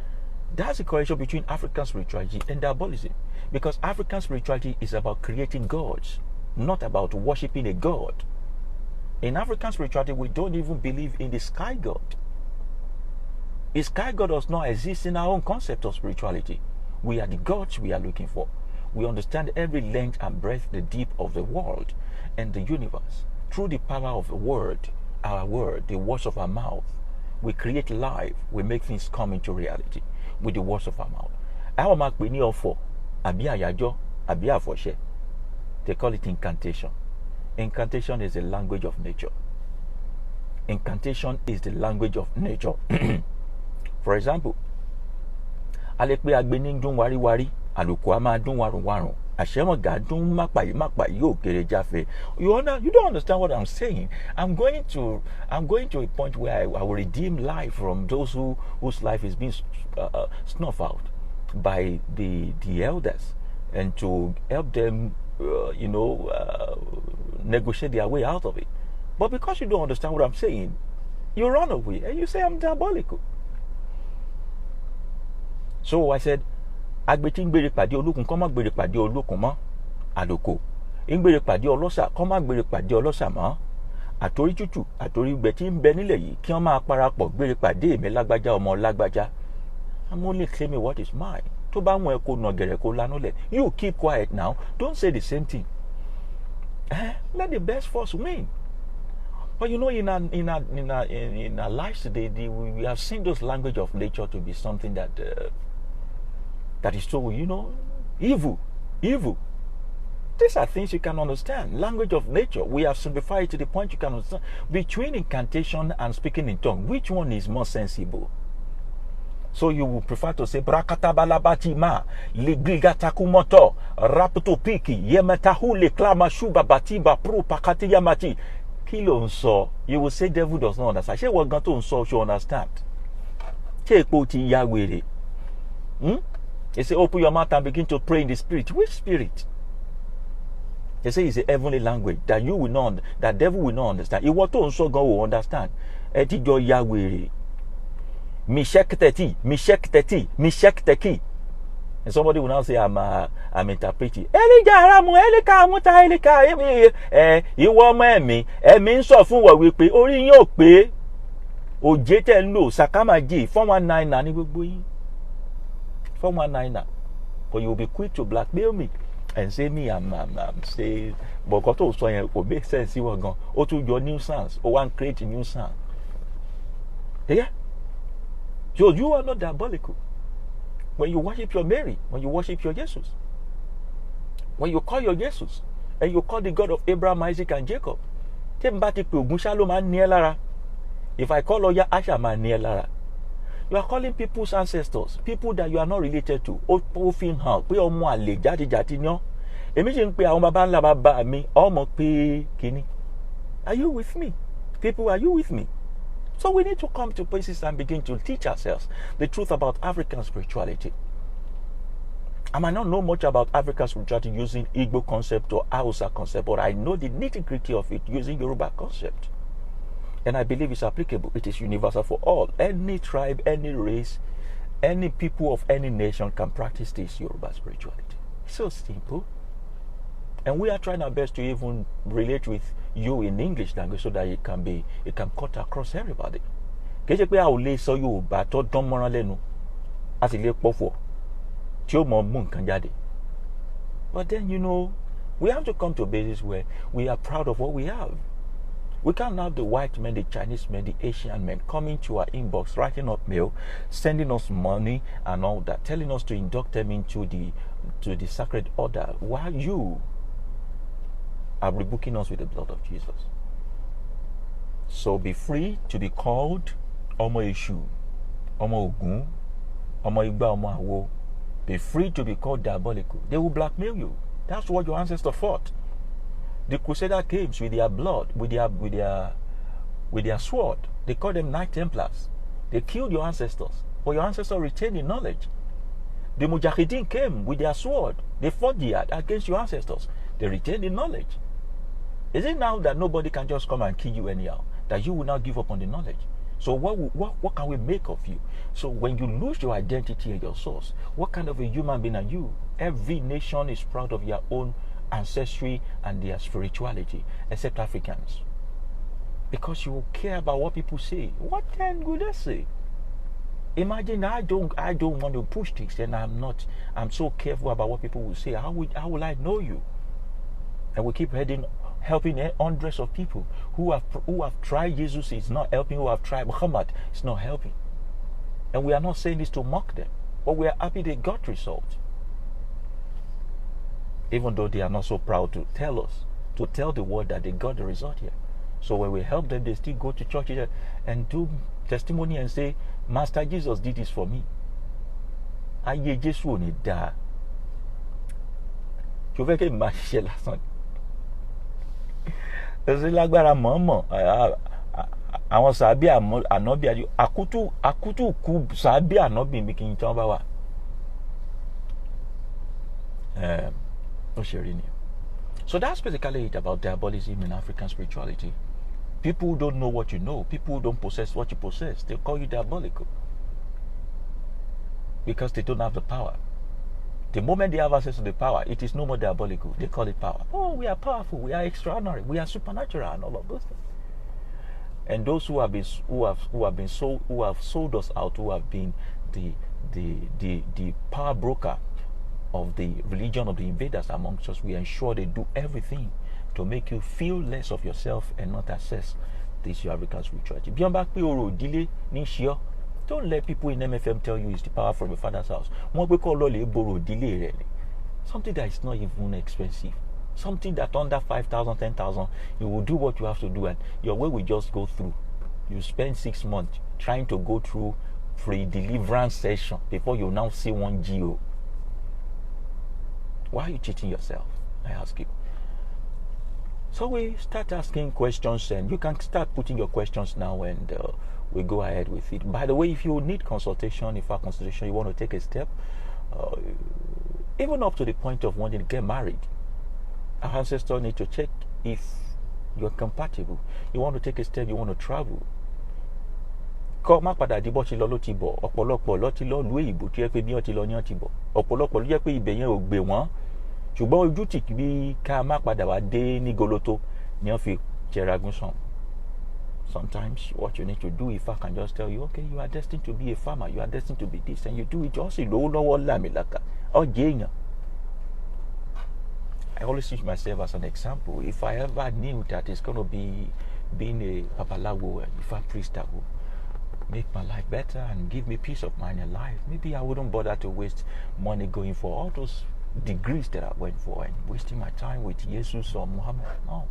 That's the correlation between African spirituality and diabolism. Because African spirituality is about creating gods, not about worshipping a god. In African spirituality, we don't even believe in the sky god. The sky god does not exist in our own concept of spirituality. We are the gods we are looking for. We understand every length and breadth, the deep of the world and the universe. Through the power of the word, our word, the words of our mouth, we create life, we make things come into reality with the words of our mouth. They call it incantation. Incantation is the language of nature. Incantation is the language of nature. For example, alekpe agbening dun wari wari, aluko ama dun warun warun, ashemo ga dun mapai yo kere jafe. You don't understand what I'm saying. I'm going to a point where I will redeem life from those whose life is being snuffed out by the elders, and to help them negotiate their way out of it. But because you don't understand what I'm saying, you run away and you say I'm diabolical. So I said, agbetin gbere pade olokun ko ma gbere pade olokun mo aloko. Ngbere pade olosa ko ma gbere pade olosa mo. Atori tutu, atori gbe ti nbe nile yi ki won ma parapo gbere pade mi lagbaja omo lagbaja. I'm only claiming what is mine. To ba won e ko no gere ko lanule. You keep quiet now. Don't say the same thing. Let the best force win. But in our lives today, we have seen those language of nature to be something that is so, evil. These are things you can understand. Language of nature, we have simplified it to the point you can understand. Between incantation and speaking in tongue, which one is more sensible? So you would prefer to say Brakatabalabati ma ligatakumoto raputo piki yemetahu le klama shuba batiba pro pakati yamati kilo so. You will say devil does not understand. She was going to so she understand. Take poti yawere. They say, open your mouth and begin to pray in the spirit. Which spirit? They say it's a heavenly language that you will not, that devil will not understand. If what also God will understand. Eti Yahweh. Mishek. And somebody will now say, I'm interpreting. Ìwọ ọmọ ẹ̀mí, ẹ̀mí ń sọ fún wa wípé orí yín ò pé òjé tẹ́ ń lò sàkámàjì 419 ní gbogbo yín. 419. But you will be quick to blackmail me and say me I'm say but got to so yẹn kò make sense sí wọn gan. Ó tún yọ nuisance, ó wá ń create nuisance. Yeah. So you are not diabolical. When you worship your Mary, when you worship your Jesus, when you call your Jesus, and you call the God of Abraham, Isaac, and Jacob, if I call Oya Asha Lara, you are calling people's ancestors, people that you are not related to. Are you with me? People, are you with me? So we need to come to places and begin to teach ourselves the truth about African spirituality. I might not know much about African spirituality using Igbo concept or Hausa concept, but I know the nitty-gritty of it using Yoruba concept. And I believe it's applicable. It is universal for all. Any tribe, any race, any people of any nation can practice this Yoruba spirituality. It's so simple. And we are trying our best to even relate with you in English language so that it can cut across everybody. But then, you know, we have to come to a basis where we are proud of what we have. We can't have the white men, the Chinese men, the Asian men coming to our inbox, writing up mail, sending us money and all that, telling us to induct them into the sacred order, while you are rebuking us with the blood of Jesus. So be free to be called Omo Eshu, Omo Ogun, Omo Igba, Omo Awo. Be free to be called diabolical. They will blackmail you. That's what your ancestors fought. The Crusader came with their blood, with their sword. They called them Knight Templars. They killed your ancestors, but your ancestors retained the knowledge. The Mujahideen came with their sword. They fought jihad against your ancestors. They retained the knowledge. Is it now that nobody can just come and kill you anyhow, that you will now give up on the knowledge? So what can we make of you? So when you lose your identity and your source, what kind of a human being are you? Every nation is proud of their own ancestry and their spirituality, except Africans. Because you care about what people say. What then would they say? Imagine I don't want to push things, and I'm so careful about what people will say. How will I know you? And we keep helping hundreds of people who have tried Jesus. Is not helping. Who have tried Muhammad, it's not helping. And we are not saying this to mock them, but we are happy they got results, even though they are not so proud to tell the world that they got the result here. So when we help them, they still go to churches and do testimony and say, Master Jesus did this for me. Aye Jesu oni da. Tu veux que marche la son. C'est lágbára mọ̀ọ́mọ̀ àwọn sàbí ànábì àjò àkútù kú sàbí ànábì mi kì í tán bá wà. So that's basically it about diabolism in African spirituality. People don't know what you know. People don't possess what you possess. They call you diabolical because they don't have the power. The moment they have access to the power, it is no more diabolical. They call it power. Oh, we are powerful. We are extraordinary. We are supernatural, and all of those things. And those who have sold us out, who have been the power broker of the religion of the invaders amongst us, we ensure they do everything to make you feel less of yourself and not access this your African spirituality. Don't let people in MFM tell you it's the power from your father's house. Something that is not even expensive. Something that under 5,000, 10,000, you will do what you have to do, and your way will just go through. You spend 6 months trying to go through free deliverance session before you now see one GO. Why are you cheating yourself? I ask you. So we start asking questions, and you can start putting your questions now, and we go ahead with it. By the way, if you need consultation, if our consultation you want to take a step, even up to the point of wanting to get married. Our ancestors need to check if you're compatible. You want to take a step, you want to travel. Kọ́ má padà di bọ́ ti lọ ló ti bọ̀. Ọ̀pọ̀lọpọ̀ ló ti lọ lu èyìnbó tí yẹ pé bí wọ́n ti lọ ní wọ́n ti bọ̀. Ọ̀pọ̀lọpọ̀ ló jẹ́ pé ibẹ̀ yẹn ò gbé wọ́n. Ṣùgbọ́n ojú tì bí ká má padà wá dé ní goloto ni wọ́n fi jẹragun sàn. Sometimes what you need to do, if I can just tell you, okay, you are destined to be a farmer, you are destined to be this, and you do it, just lọ́wọ́ lámìlaka. Ọ̀jẹ̀ èèyàn. I always use myself as an example. If I ever knew that it's going to be being a babalawo, if a priest that will make my life better and give me peace of mind in life, maybe I wouldn't bother to waste money going for all those degrees that I went for and wasting my time with Jesus or Muhammad. No.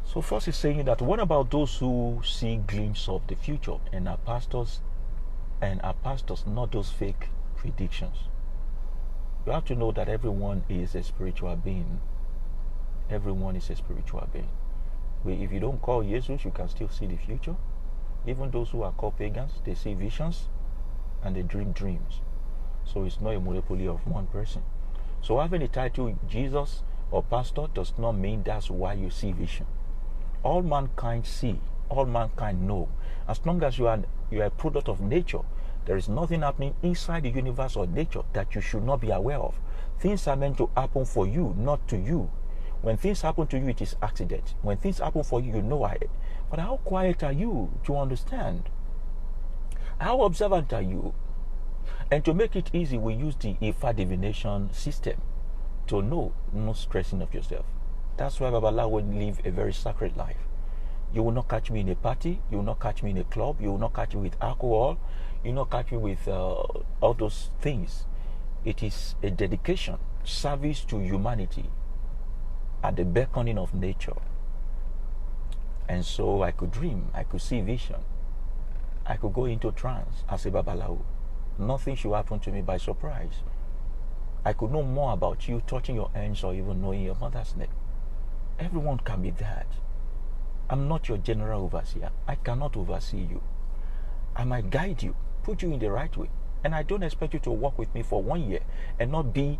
So first he's saying that what about those who see glimpses of the future and are pastors not those fake predictions? You have to know that everyone is a spiritual being. Everyone is a spiritual being. If you don't call Jesus, you can still see the future. Even those who are called pagans, they see visions and they dream dreams. So it's not a monopoly of one person. So having the title Jesus or pastor does not mean that's why you see vision. All mankind see, all mankind know. As long as you are a product of nature, there is nothing happening inside the universe or nature that you should not be aware of. Things are meant to happen for you, not to you. When things happen to you, it is accident. When things happen for you, you know it. But how quiet are you to understand? How observant are you? And to make it easy, we use the Ifa divination system to know, no stressing of yourself. That's why Babalawo would live a very sacred life. You will not catch me in a party. You will not catch me in a club. You will not catch me with alcohol. You will not catch me with all those things. It is a dedication, service to humanity at the beckoning of nature. And so I could dream. I could see vision. I could go into trance as a Babalawo. Nothing should happen to me by surprise. I could know more about you touching your hands or even knowing your mother's name. Everyone can be that. I'm not your general overseer. I cannot oversee you. I might guide you, put you in the right way. And I don't expect you to work with me for 1 year and not be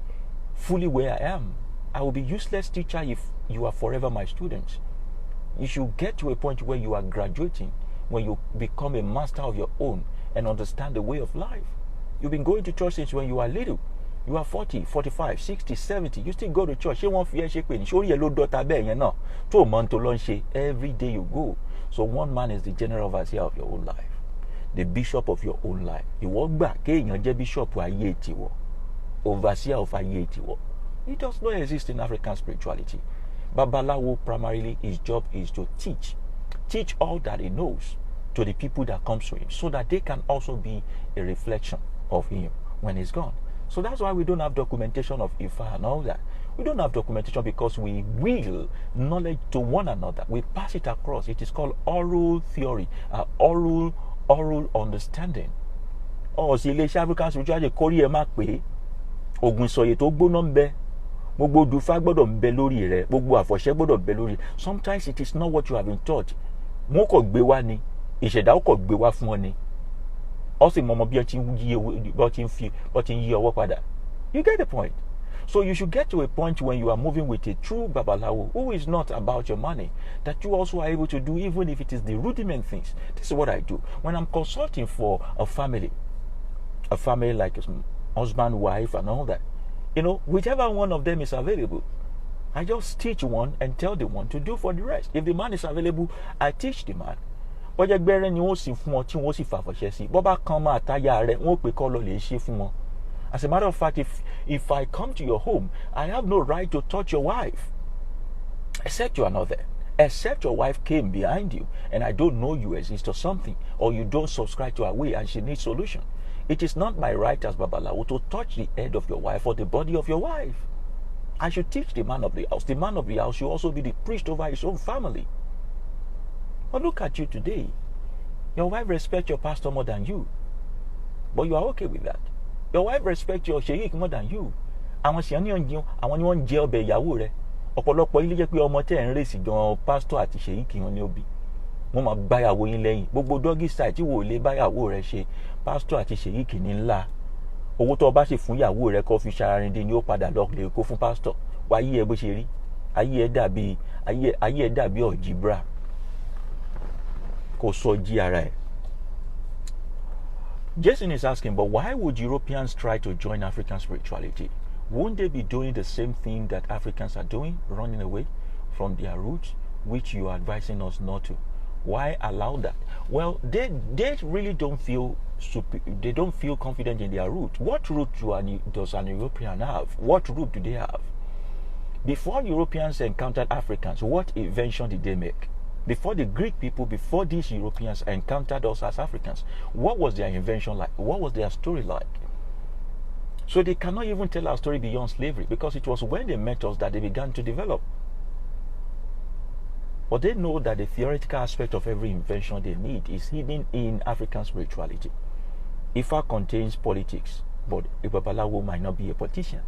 fully where I am. I will be useless teacher if you are forever my student. You should get to a point where you are graduating, when you become a master of your own and understand the way of life. You've been going to church since when you are little. You are 40, 45, 60, 70. You still go to church. Every day you go. So one man is the general overseer of your own life, the bishop of your own life. You walk back, bishop overseer of ayetiwo. It does not exist in African spirituality. Babalawo primarily his job is to teach all that he knows to the people that come to him, so that they can also be a reflection of him when he's gone. So that's why we don't have documentation of Ifa and all that. We don't have documentation because we will knowledge to one another. We pass it across. It is called oral theory, oral understanding. Si ilé-iṣẹ́ African spirituality kórí ẹ má pé ogun sọ̀yè tó gbóná ń bẹ, gbogbo dùfá gbọ́dọ̀ ń bẹ lórí rẹ̀, gbogbo àfọ̀ṣẹ gbọ́dọ̀ bẹ lórí. Sometimes it is not what you have been taught. Mo kò gbé wá ni, ìṣẹ̀dá ó kò gbé wá fún ọ ni. Also, you get the point. So you should get to a point when you are moving with a true Babalawo who is not about your money, that you also are able to do, even if it is the rudiment things. This is what I do. When I'm consulting for a family like husband, wife, and all that, whichever one of them is available, I just teach one and tell the one to do for the rest. If the man is available, I teach the man. As a matter of fact, if I come to your home, I have no right to touch your wife, except you are not there. Except your wife came behind you and I don't know you exist or something, or you don't subscribe to her way and she needs solution. It is not my right as Babalawo to touch the head of your wife or the body of your wife. I should teach the man of the house. The man of the house should also be the priest over his own family. But look at you today. Your wife respects your pastor more than you. But you are okay with that. Your wife respects your sheikh more than you. Àwọn ni wọ́n jẹ ọbẹ̀ ìyàwó rẹ̀. Ọ̀pọ̀lọpọ̀ ilé jẹ́ pé ọmọ tẹ́ ń rèsì gan pastor àti sheikh wọn ni ó bí. Wọ́n máa báyàwó yín lẹ́yìn. Gbogbo doggy style tí wò lè báyàwó rẹ̀ ṣe, pastor àti sheikh ní ńlá. owó tó bá ṣe fún ìyàwó rẹ kó fi ṣararindin ni ó padà lọ lè kó fún pásítọ̀ wá ayé ẹ bó ṣe rí ayé ẹ dàbí ọ̀jìbra kò sọ jí ara ẹ. Jason is asking, but why would Europeans try to join African spirituality? Won't they be doing the same thing that Africans are doing, running away from their roots, which you are advising us not to? Why allow that? Well, they really don't feel confident in their root. What root does an European have? What root do they have? Before Europeans encountered Africans, what invention did they make? Before the Greek people, before these Europeans encountered us as Africans, what was their invention like? What was their story like? So they cannot even tell our story beyond slavery, because it was when they met us that they began to develop. But they know that the theoretical aspect of every invention they need is hidden in African spirituality. Ifa contains politics, but a Babalawo might not be a politician.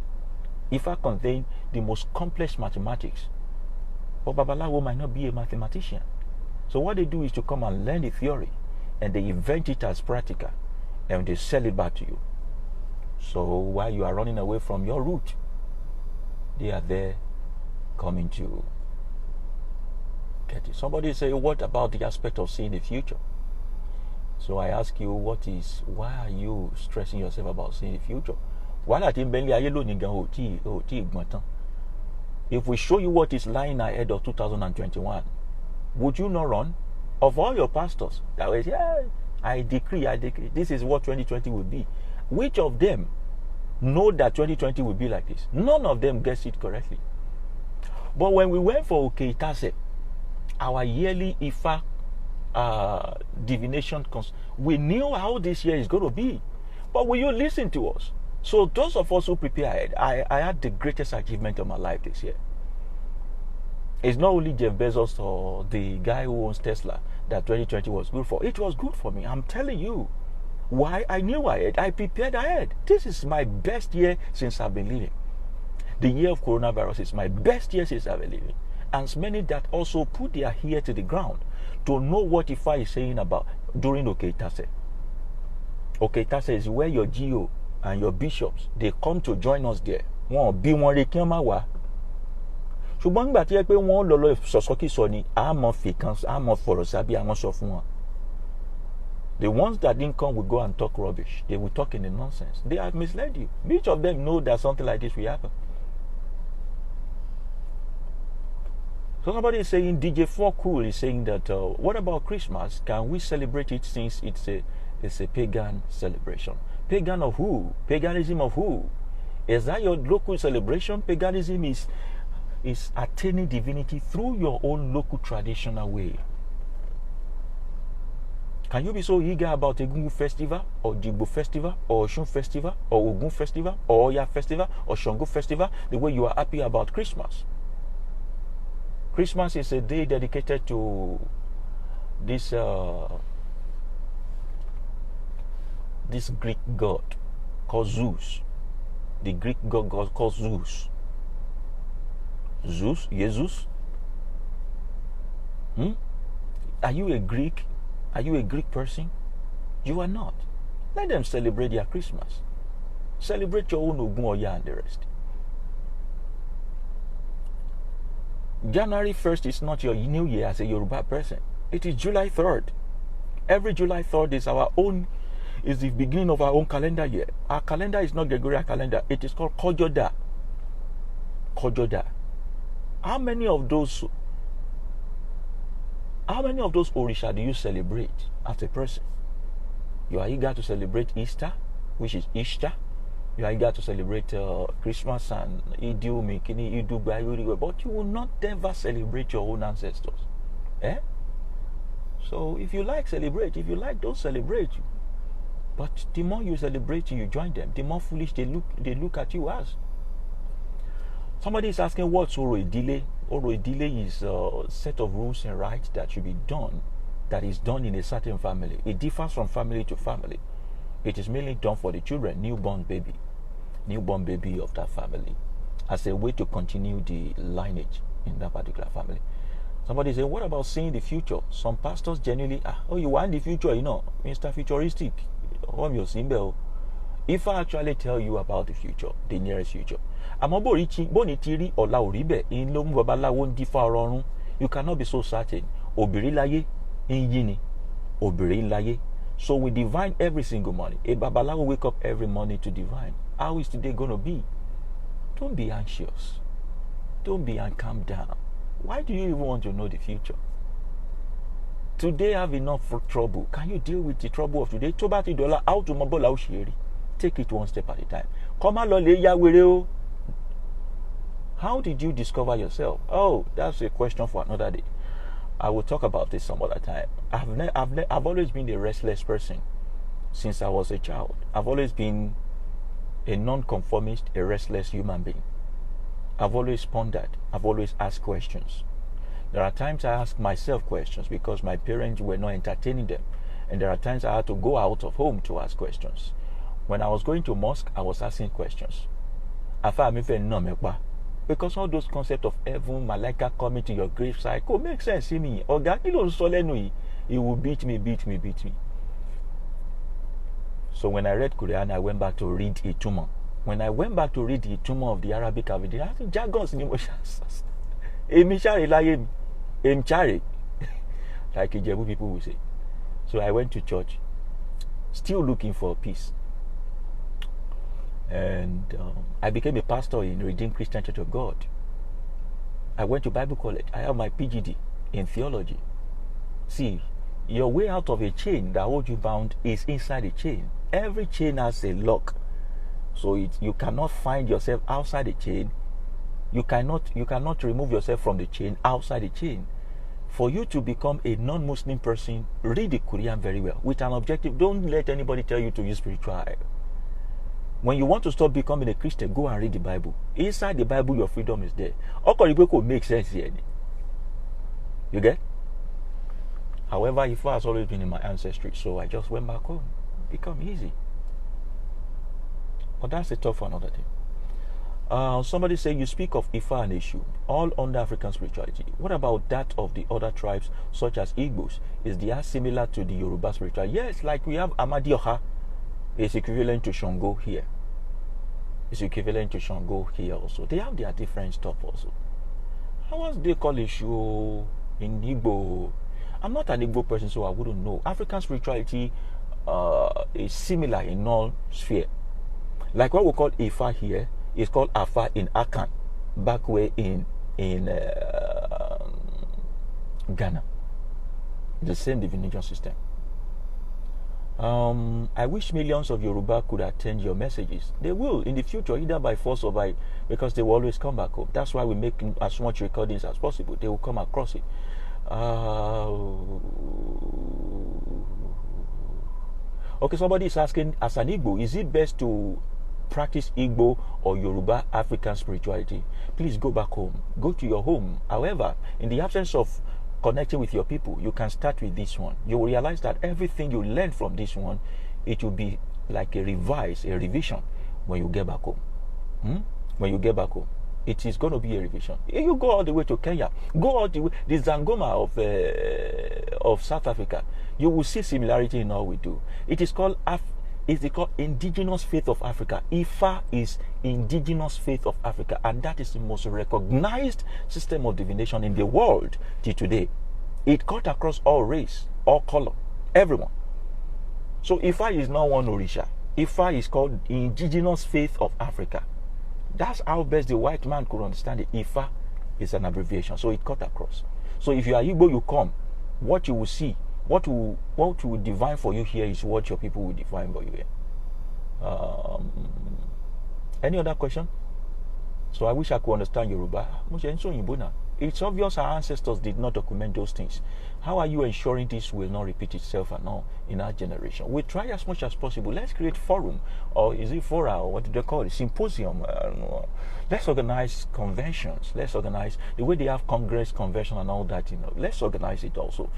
Ifa contains the most complex mathematics, but Babalawo might not be a mathematician. So what they do is to come and learn the theory, and they invent it as practical, and they sell it back to you. So while you are running away from your root, they are there coming to get it. Somebody say, what about the aspect of seeing the future? So I ask you, why are you stressing yourself about seeing the future? If we show you what is lying ahead of 2021, would you not run? Of all your pastors that was, I decree, this is what 2020 will be. Which of them know that 2020 will be like this? None of them guessed it correctly. But when we went for Okeitase, our yearly Ifa divination, we knew how this year is going to be. But will you listen to us? So those of us who prepared, I had the greatest achievement of my life this year. It's not only Jeff Bezos or the guy who owns Tesla that 2020 was good for. It was good for me. I'm telling you. Why? I knew ahead. I prepared ahead. This is my best year since I've been living. The year of coronavirus is my best year since I've been living. And many that also put their ear to the ground to know what Ifa is saying about during Okeitase. Okeitase is where your GO and your bishops, they come to join us there. Wọ́n bí wọn re kí wọ́n má wá. Ṣùgbọ́n nígbà tí ẹ pé wọ́n lọ sọ̀sọ́kìsọ ni, àmọ́ fìkan, àmọ́ fọ̀rọ̀ sábì àwọn sọ fún wọn. The ones that didn't come will go and talk rubbish. They will talk in the nonsense. They have misled you. Each of them know that something like this will happen. So somebody is saying, DJ 4 Cool is saying that, what about Christmas? Can we celebrate it since it's a pagan celebration? Pagan of who? Paganism of who? Is that your local celebration? Paganism is attaining divinity through your own local traditional way. Can you be so eager about a Gungu festival, or Jigbo festival, or Oshun festival, or Ogun festival, or Oya festival, or Shango festival, the way you are happy about Christmas? Christmas is a day dedicated to this Greek god called Zeus. The Greek god called Zeus. Zeus? Jesus? Are you a Greek? Are you a Greek person? You are not. Let them celebrate their Christmas. Celebrate your own Ogun, Oya, and the rest. January 1st is not your new year as a Yoruba person. It is July 3rd. Every July 3rd is the beginning of our own calendar year. Our calendar is not Gregorian calendar. It is called Kojoda. Kojoda. How many of those Orisha do you celebrate as a person? You are eager to celebrate Easter, which is Ishtar. You are eager to celebrate Christmas and Idu, Mikini, Idu, Bayuri, but you will not ever celebrate your own ancestors. So if you like, celebrate. If you like, don't celebrate. But the more you celebrate, you join them, the more foolish they look at you as. Somebody is asking, what's Oro Idile? Oro Idile is a set of rules and rights that should be done, that is done in a certain family. It differs from family to family. It is mainly done for the children, newborn baby of that family, as a way to continue the lineage in that particular family. Somebody say, what about seeing the future? Some pastors genuinely, you want the future, Mr. Futuristic. If I actually tell you about the future, the nearest future, àmọ́ bóni ti rí ọ̀la ò rí bẹ́ẹ̀, in ló mú babaláwo ń dífá ọrọ̀run. You cannot be so certain. Obìnrin láyé ń yí ni, obìnrin láyé. So we divine every single morning. A babalawo wake up every morning to divine. How is today going to be? Don't be anxious. Don't be and calm down. Why do you even want to know the future? Today I have enough for trouble. Can you deal with the trouble of today? Tó bá ti dọ̀la, how to mobile how ṣe. Take it one step at a time. Come on, ya wèrè o. How did you discover yourself? Oh, that's a question for another day. I will talk about this some other time. I've always been a restless person since I was a child. I've always been a non-conformist, a restless human being. I've always pondered. I've always asked questions. There are times I ask myself questions because my parents were not entertaining them. And there are times I had to go out of home to ask questions. When I was going to mosque, I was asking questions. Because all those concepts of heaven, malaika coming to your graveside, could make sense to me. He will beat me. So when I read Quran, I went back to read Ituma. When I went back to read the Ituma of the Arabic alphabet, I think jargons ni mo shas. Like Ijebu people will say. So I went to church, still looking for peace. And I became a pastor in Redeemed Christian Church of God. I went to Bible college. I have my PGD in theology. See, your way out of a chain that holds you bound is inside a chain. Every chain has a lock. So you cannot find yourself outside the chain. You cannot remove yourself from the chain outside the chain. For you to become a non-Muslim person, read the Quran very well with an objective. Don't let anybody tell you to use spiritual. When you want to stop becoming a Christian, go and read the Bible. Inside the Bible, your freedom is there. Okoriko make sense here. You get? However, Ifa has always been in my ancestry, so I just went back home. Become easy. But that's a tough for another thing. Somebody say you speak of Ifa and Eshu, all under African spirituality. What about that of the other tribes, such as Igbos? Is they similar to the Yoruba spirituality? Yes, like we have Amadioha. It's equivalent to Shango here. It's equivalent to Shango here also. They have their different stuff also. How else they call Eshu in Igbo? I'm not an Igbo person, so I wouldn't know. African spirituality is similar in all sphere. Like what we call Ifa here is called Afa in Akan, back way in Ghana. The same divination system. I wish millions of Yoruba could attend your messages. They will in the future, either by force or by, because they will always come back home. That's why we make as much recordings as possible. They will come across it. Okay, somebody is asking, as an Igbo, is it best to practice Igbo or Yoruba African spirituality? Please go back home. Go to your home. However, in the absence of connecting with your people, you can start with this one. You will realize that everything you learn from this one, it will be like a revision when you get back home. When you get back home, it is going to be a revision. You go all the way to Kenya, go all the way, the Zangoma of South Africa, you will see similarity in all we do. It is called indigenous faith of Africa. Ifa is indigenous faith of Africa, and that is the most recognized system of divination in the world till today. It cut across all race, all color, everyone. So Ifa is not one Orisha. Ifa is called indigenous faith of Africa. That's how best the white man could understand it. Ifa is an abbreviation, so it cut across. So if you are Igbo, you come. What you will see, what will divine for you here is what your people will define for you here. Any other question? So I wish I could understand Yoruba. It's obvious our ancestors did not document those things. How are you ensuring this will not repeat itself and all in our generation? We try as much as possible. Let's create forum, or is it fora, or what do they call it? Symposium. Let's organize conventions. Let's organize the way they have Congress, convention, and all that. Let's organize it also,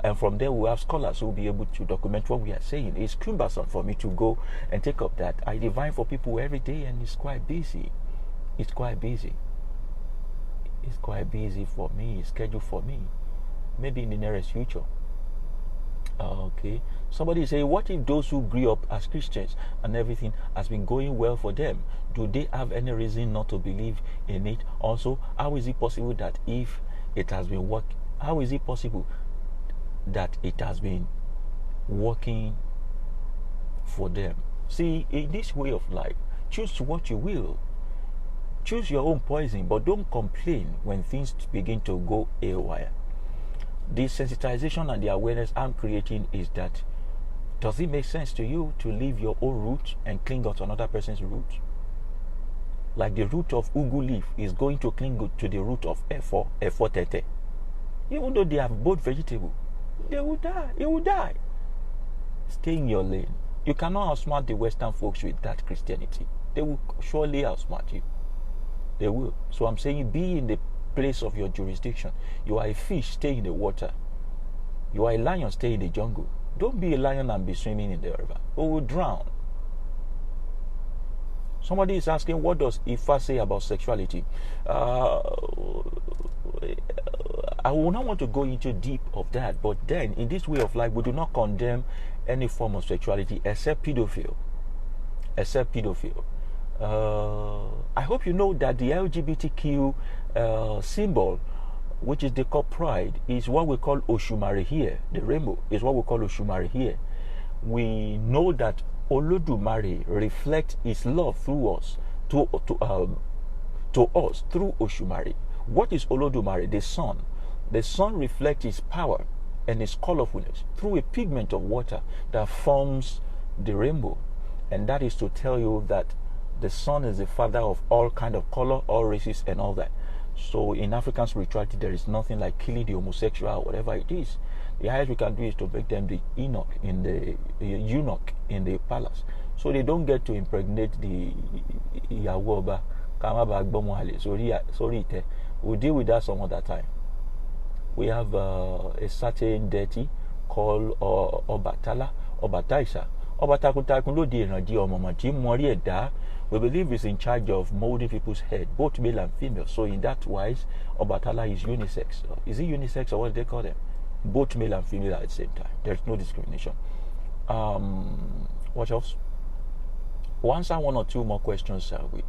and from there we'll have scholars who will be able to document what we are saying. It's cumbersome for me to go and take up that. I divine for people every day, and it's quite busy. It's quite busy. It's quite busy for me. It's scheduled for me. Maybe in the nearest future. Okay. Somebody say, what if those who grew up as Christians and everything has been going well for them? Do they have any reason not to believe in it? Also, how is it possible that if it has been how is it possible that it has been working for them? See, in this way of life, choose what you will. Choose your own poison, but don't complain when things begin to go haywire. The sensitization and the awareness I'm creating is that, does it make sense to you to leave your own root and cling on to another person's root? Like the root of ugu leaf is going to cling to the root of efo tete. Even though they are both vegetable, they will die. It will die. Stay in your lane. You cannot outsmart the Western folks with that Christianity. They will surely outsmart you. They will. So I'm saying, be in the place of your jurisdiction. You are a fish, stay in the water. You are a lion, stay in the jungle. Don't be a lion and be swimming in the river. You will drown. Somebody is asking, what does Ifa say about sexuality? I will not want to go into deep of that, but then in this way of life, we do not condemn any form of sexuality except pedophile. Except pedophile. I hope you know that the LGBTQ symbol, which is the called pride, is what we call Oshumare here. The rainbow is what we call Oshumare here. We know that Olodumare reflects his love through us, to us through Oshumare. What is Olodumare? The sun. The sun reflects his power and his colorfulness through a pigment of water that forms the rainbow. And that is to tell you that the sun is the father of all kind of color, all races, and all that. So in African spirituality, there is nothing like killing the homosexual, whatever it is. The highest we can do is to make them the eunuch in the palace, so they don't get to impregnate the Yawoba. Sorry, we'll deal with that some other time. We have a certain deity called Obatala, Obataisa. We believe is in charge of molding people's head, both male and female. So in that wise, Obatala is unisex. Is it unisex or what do they call them? Both male and female at the same time. There's no discrimination. What else? We'll answer one or two more questions, shall we?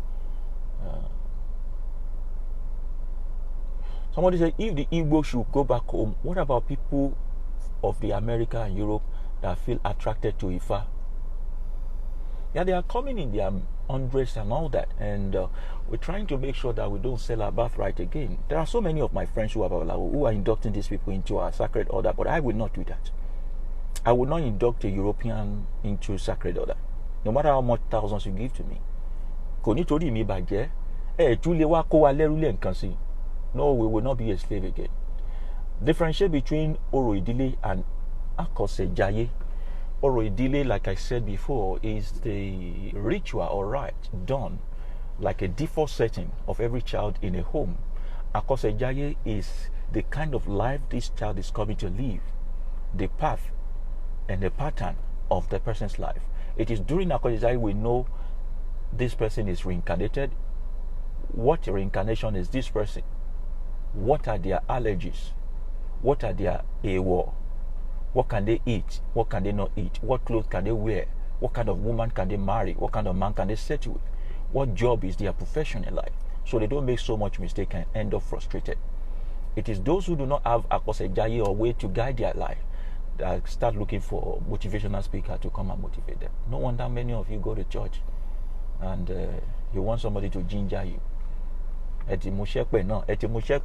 Somebody said, if the Igbo should go back home, what about people of the America and Europe that feel attracted to Ifa? Yeah, they are coming in their hundreds and all that, and we're trying to make sure that we don't sell our birthright again. There are so many of my friends who are inducting these people into our sacred order, but I will not do that. I will not induct a European into sacred order, no matter how much thousands you give to me. No, we will not be a slave again. Differentiate between Oro Idile and Akose Jaye. Oro Idile, like I said before, is the ritual or rite done like a default setting of every child in a home. Akose Jaye is the kind of life this child is coming to live, the path and the pattern of the person's life. It is during Akose Jaye we know this person is reincarnated. What reincarnation is this person? What are their allergies? What are their AWOL? What can they eat? What can they not eat? What clothes can they wear? What kind of woman can they marry? What kind of man can they settle with? What job is their profession in life? So they don't make so much mistake and end up frustrated. It is those who do not have Akose Jaye or way to guide their life that start looking for motivational speaker to come and motivate them. No wonder many of you go to church and you want somebody to ginger you.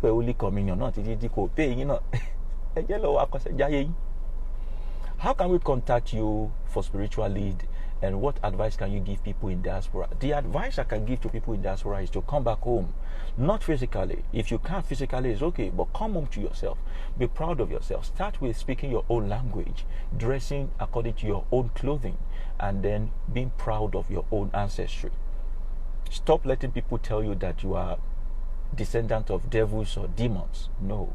Holy communion How can we contact you for spiritual lead, and what advice can you give people in diaspora? The advice I can give to people in diaspora is to come back home, not physically. If you can't physically, it's okay, but come home to yourself. Be proud of yourself. Start with speaking your own language, dressing according to your own clothing, and then being proud of your own ancestry. Stop letting people tell you that you are descendant of devils or demons. No.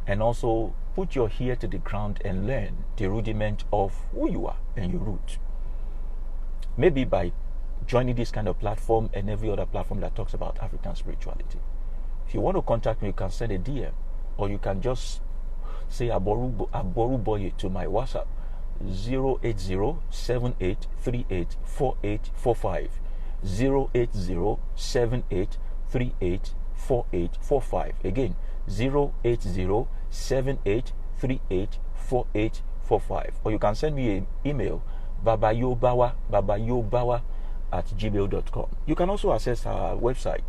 And also put your ear to the ground and learn the rudiment of who you are and your root. Maybe by joining this kind of platform and every other platform that talks about African spirituality. If you want to contact me, you can send a DM, or you can just say Aboruboye to my WhatsApp 08078384845. 08078384845. Again, 08078384845. Or you can send me an email, babayobawa@gmail.com. You can also access our website.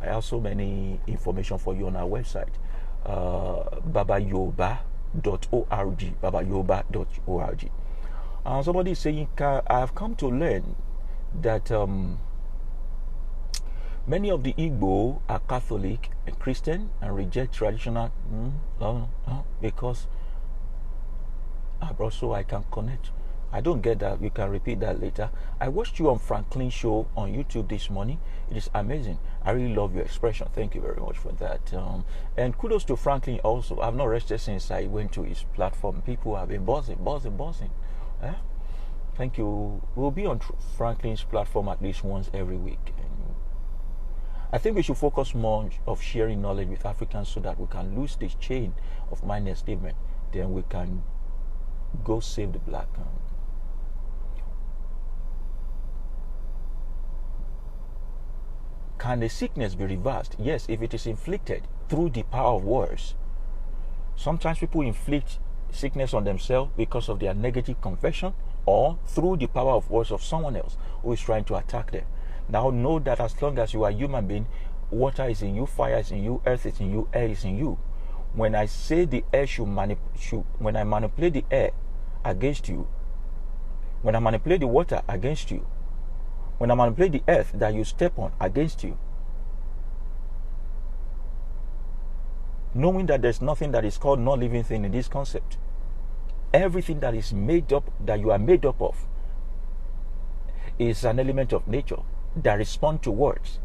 I have so many information for you on our website, babayoba.org. Somebody is saying, I have come to learn that many of the Igbo are Catholic and Christian and reject traditional because so I can connect. I don't get that. We can repeat that later. I watched you on Franklin's show on YouTube this morning. It is amazing. I really love your expression. Thank you very much for that. And kudos to Franklin also. I've not rested since I went to his platform. People have been buzzing. Thank you. We'll be on Franklin's platform at least once every week. I think we should focus more of sharing knowledge with Africans so that we can lose this chain of mind enslavement. Then we can go save the black. Can a sickness be reversed? Yes, if it is inflicted through the power of words. Sometimes people inflict sickness on themselves because of their negative confession or through the power of words of someone else who is trying to attack them. Now know that as long as you are a human being, water is in you, fire is in you, earth is in you, air is in you. When I say the air when I manipulate the air against you, when I manipulate the water against you, when I manipulate the earth that you step on against you, knowing that there's nothing that is called non-living thing in this concept, everything that is made up, that you are made up of, is an element of nature that respond to words.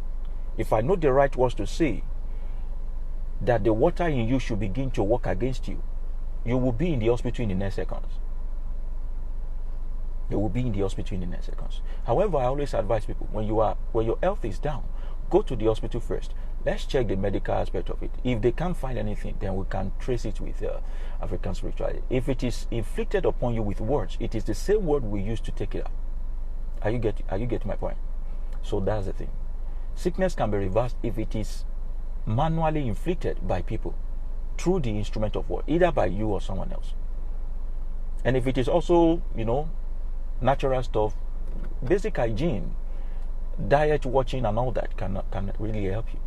If I know the right words to say, that the water in you should begin to work against you, you will be in the hospital in the next seconds. You will be in the hospital in the next seconds. However, I always advise people, when your health is down, go to the hospital first. Let's check the medical aspect of it. If they can't find anything, then we can trace it with African spirituality. If it is inflicted upon you with words, it is the same word we use to take it out. Are you getting my point? So that's the thing. Sickness can be reversed if it is manually inflicted by people through the instrument of word, either by you or someone else. And if it is also, natural stuff, basic hygiene, diet watching and all that can really help you.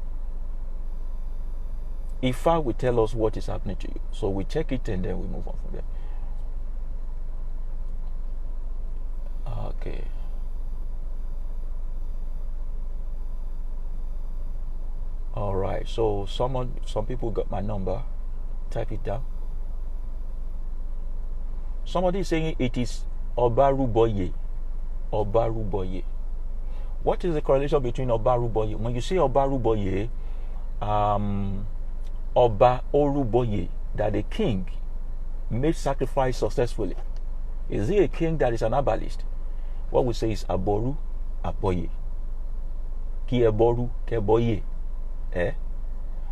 Ifa will tell us what is happening to you. So we check it and then we move on from there. Okay. All right. So some people got my number. Type it down. Somebody is saying it is Obaruboye. Obaruboye. What is the correlation between Obaruboye? When you say Obaruboye, Oba Oruboye, that the king made sacrifice successfully. Is he a king that is an herbalist? What we say is Aboru Aboye. Ki Eboru Keboye.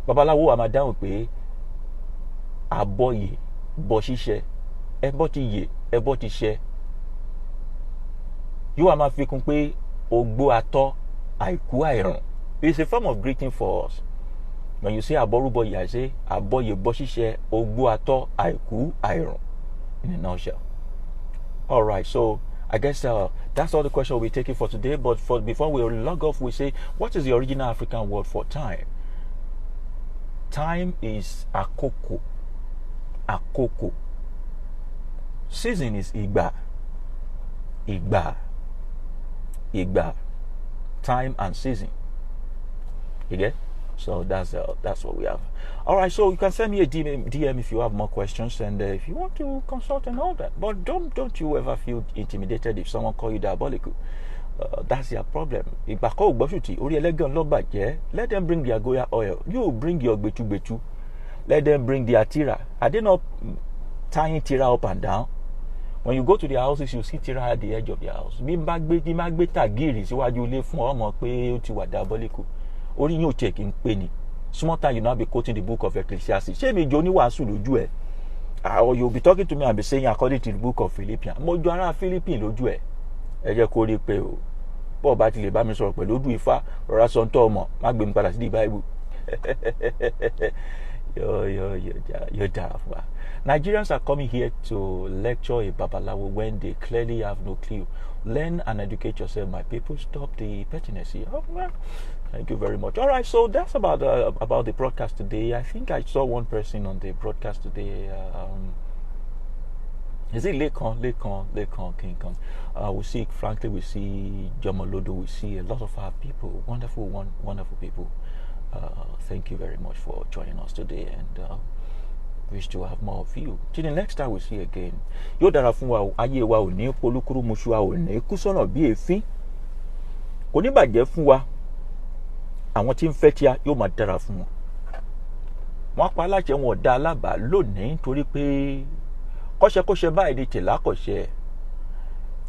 Babalawo amadahun pé Aboye Bosise Ebo ti ye Ebo ti se. You are fi kún pé Ogbo ato Aiku Airun. It's a form of greeting for us. When you say Aboruboye, I say Aboye Bosise Ogbo ato Aiku Airun. In a nutshell. All right, so I guess that's all the questions we'll be taking for today. But before we log off, we say, what is the original African word for time? Time is akoko. Akoko. Season is igba. Igba. Igba. Time and season. You get? So that's what we have. All right, so you can send me a DM if you have more questions, and if you want to consult and all that. But don't you ever feel intimidated if someone call you diabolical. That's your problem. Let them bring their Goya oil. You bring your betu. Let them bring their tira. Are they not tying tira up and down? When you go to their houses, you see tira at the edge of their house. Only you taking penny. Small time you now be quoting the book of Ecclesiastes. Shame me Johnny Wasu loju e. or you'll be talking to me and be saying according to the book of Philippians. Mo jọ ará Philippines lójú ẹ̀. Ẹ jẹ́ kó rí pé o. Bọ́ọ̀ bá ti lè bá mi sọ̀rọ̀ pẹ̀lú ojú Ifá, rọra sọ ń tọ́ ọmọ, má gbé mi padà sí the Bible. You're daft. Nigerians are coming here to lecture a babalawo when they clearly have no clue. Learn and educate yourself, my people. Stop the pettiness here. Oh, well, thank you very much. All right, so that's about the broadcast today. I think I saw one person on the broadcast today. Is it Lekon King Kong? We see, frankly, we see Jamalodo. We see a lot of our people, wonderful people. Thank you very much for joining us today, and wish to have more of you. Till the next time we see again. Yóò dára fún wa, ayé wa ò ní polúkúrú muṣu wa ò ní kú sọ́nà bí èéfín. Kò ní bàjẹ́ fún wa. Àwọn tí ń fẹ́ tí a yóò máa dára fún wọn. Wọ́n pa aláṣẹ wọn ọ̀dà alábàá lónìí nítorí pé kọ́ṣẹ́kọ́ṣẹ́ báyìí di tèlá kọ̀ṣẹ́.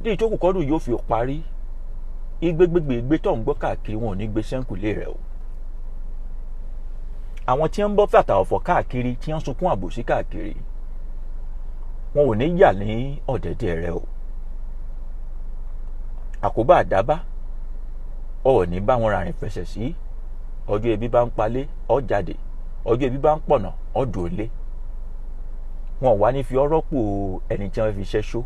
Ní ìjókòó kọ́dún yóò fi parí. Ìgbégbégbé tó ń gbọ́ káàkiri wọn ò ní gbé sẹ́ńkùlé rẹ̀ o. Àwọn tí ń bọ́ fàtà ọ̀fọ̀ káàkiri tí ń sunkún àbòsí káàkiri wọn ò ní yà ní ọ̀dẹ̀dẹ̀ rẹ o. Àkóbá àdábá ọ̀ ní bá wọn rárìn fẹsẹ̀ sí. Ọjọ́ ebi bá ń palé ọ jáde, ọjọ́ ebi bá ń pọ̀nà ọ dòlé. Wọn wá ní fi ọ̀rọ̀ pò ẹni tí wọ́n fi ṣẹ́ṣó.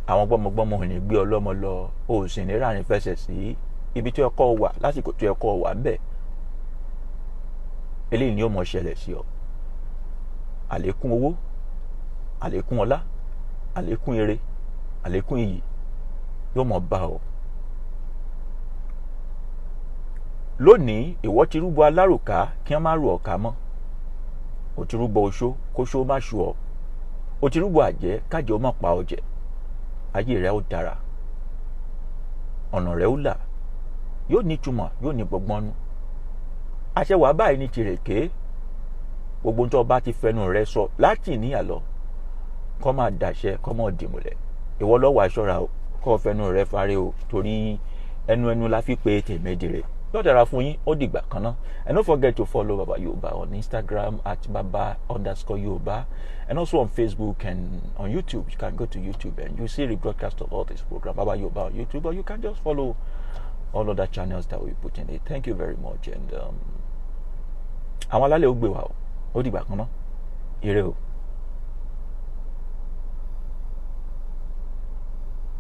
Àwọn gbọ́mọgbọ́mọ ò ní gbé ọlọ́mọ lọ, o sì ní rárìn fẹsẹ̀ sí ibi tí ẹ̀kọ́ wà lásìkò tí ẹ̀kọ́ wà ń bẹ̀. Eléyìí ni ó mọ̀ ṣẹlẹ̀ sí ọ. Àlékún owó, àlékún ọlá, àlékún ire, àlékún iyì yóò mọ̀ bá ọ. Lónìí ìwọ ti rúbọ alárùká kí wọ́n má rù ọ̀ka mọ́. O ti rúbọ oṣó kóṣó má ṣù ọ. O ti rúbọ àjẹ́ kájẹ́ ó má pa ọ jẹ. Ayé rẹ ó dára. Ọ̀nà rẹ ó là. Yóò ní ìtumọ̀, yóò ní gbọgbọ́n nú. Àṣẹwà báyìí ní tìrèké. Gbogbo tó bá ti fẹnu rẹ sọ láti níyà lọ kó máa dàṣẹ kó máa dìmúlẹ̀. Ìwọ ló wá ṣọ́ra o kó fẹnu rẹ fárẹ o torí ẹnu la fi pé tèmẹdìrẹ. Yóò dára fún yín ó dìgbà kan náà. And don't forget to follow Baba Yoruba on Instagram at Baba_Yoruba, and also on Facebook and on YouTube. You can go to YouTube and you see the broadcast of all this program Baba Yoruba on YouTube, or you can just follow all other channels that we put in it. Thank you very much, and àwọn alálẹ̀ ó gbé wa ó dìgbà kan náà. Ire o.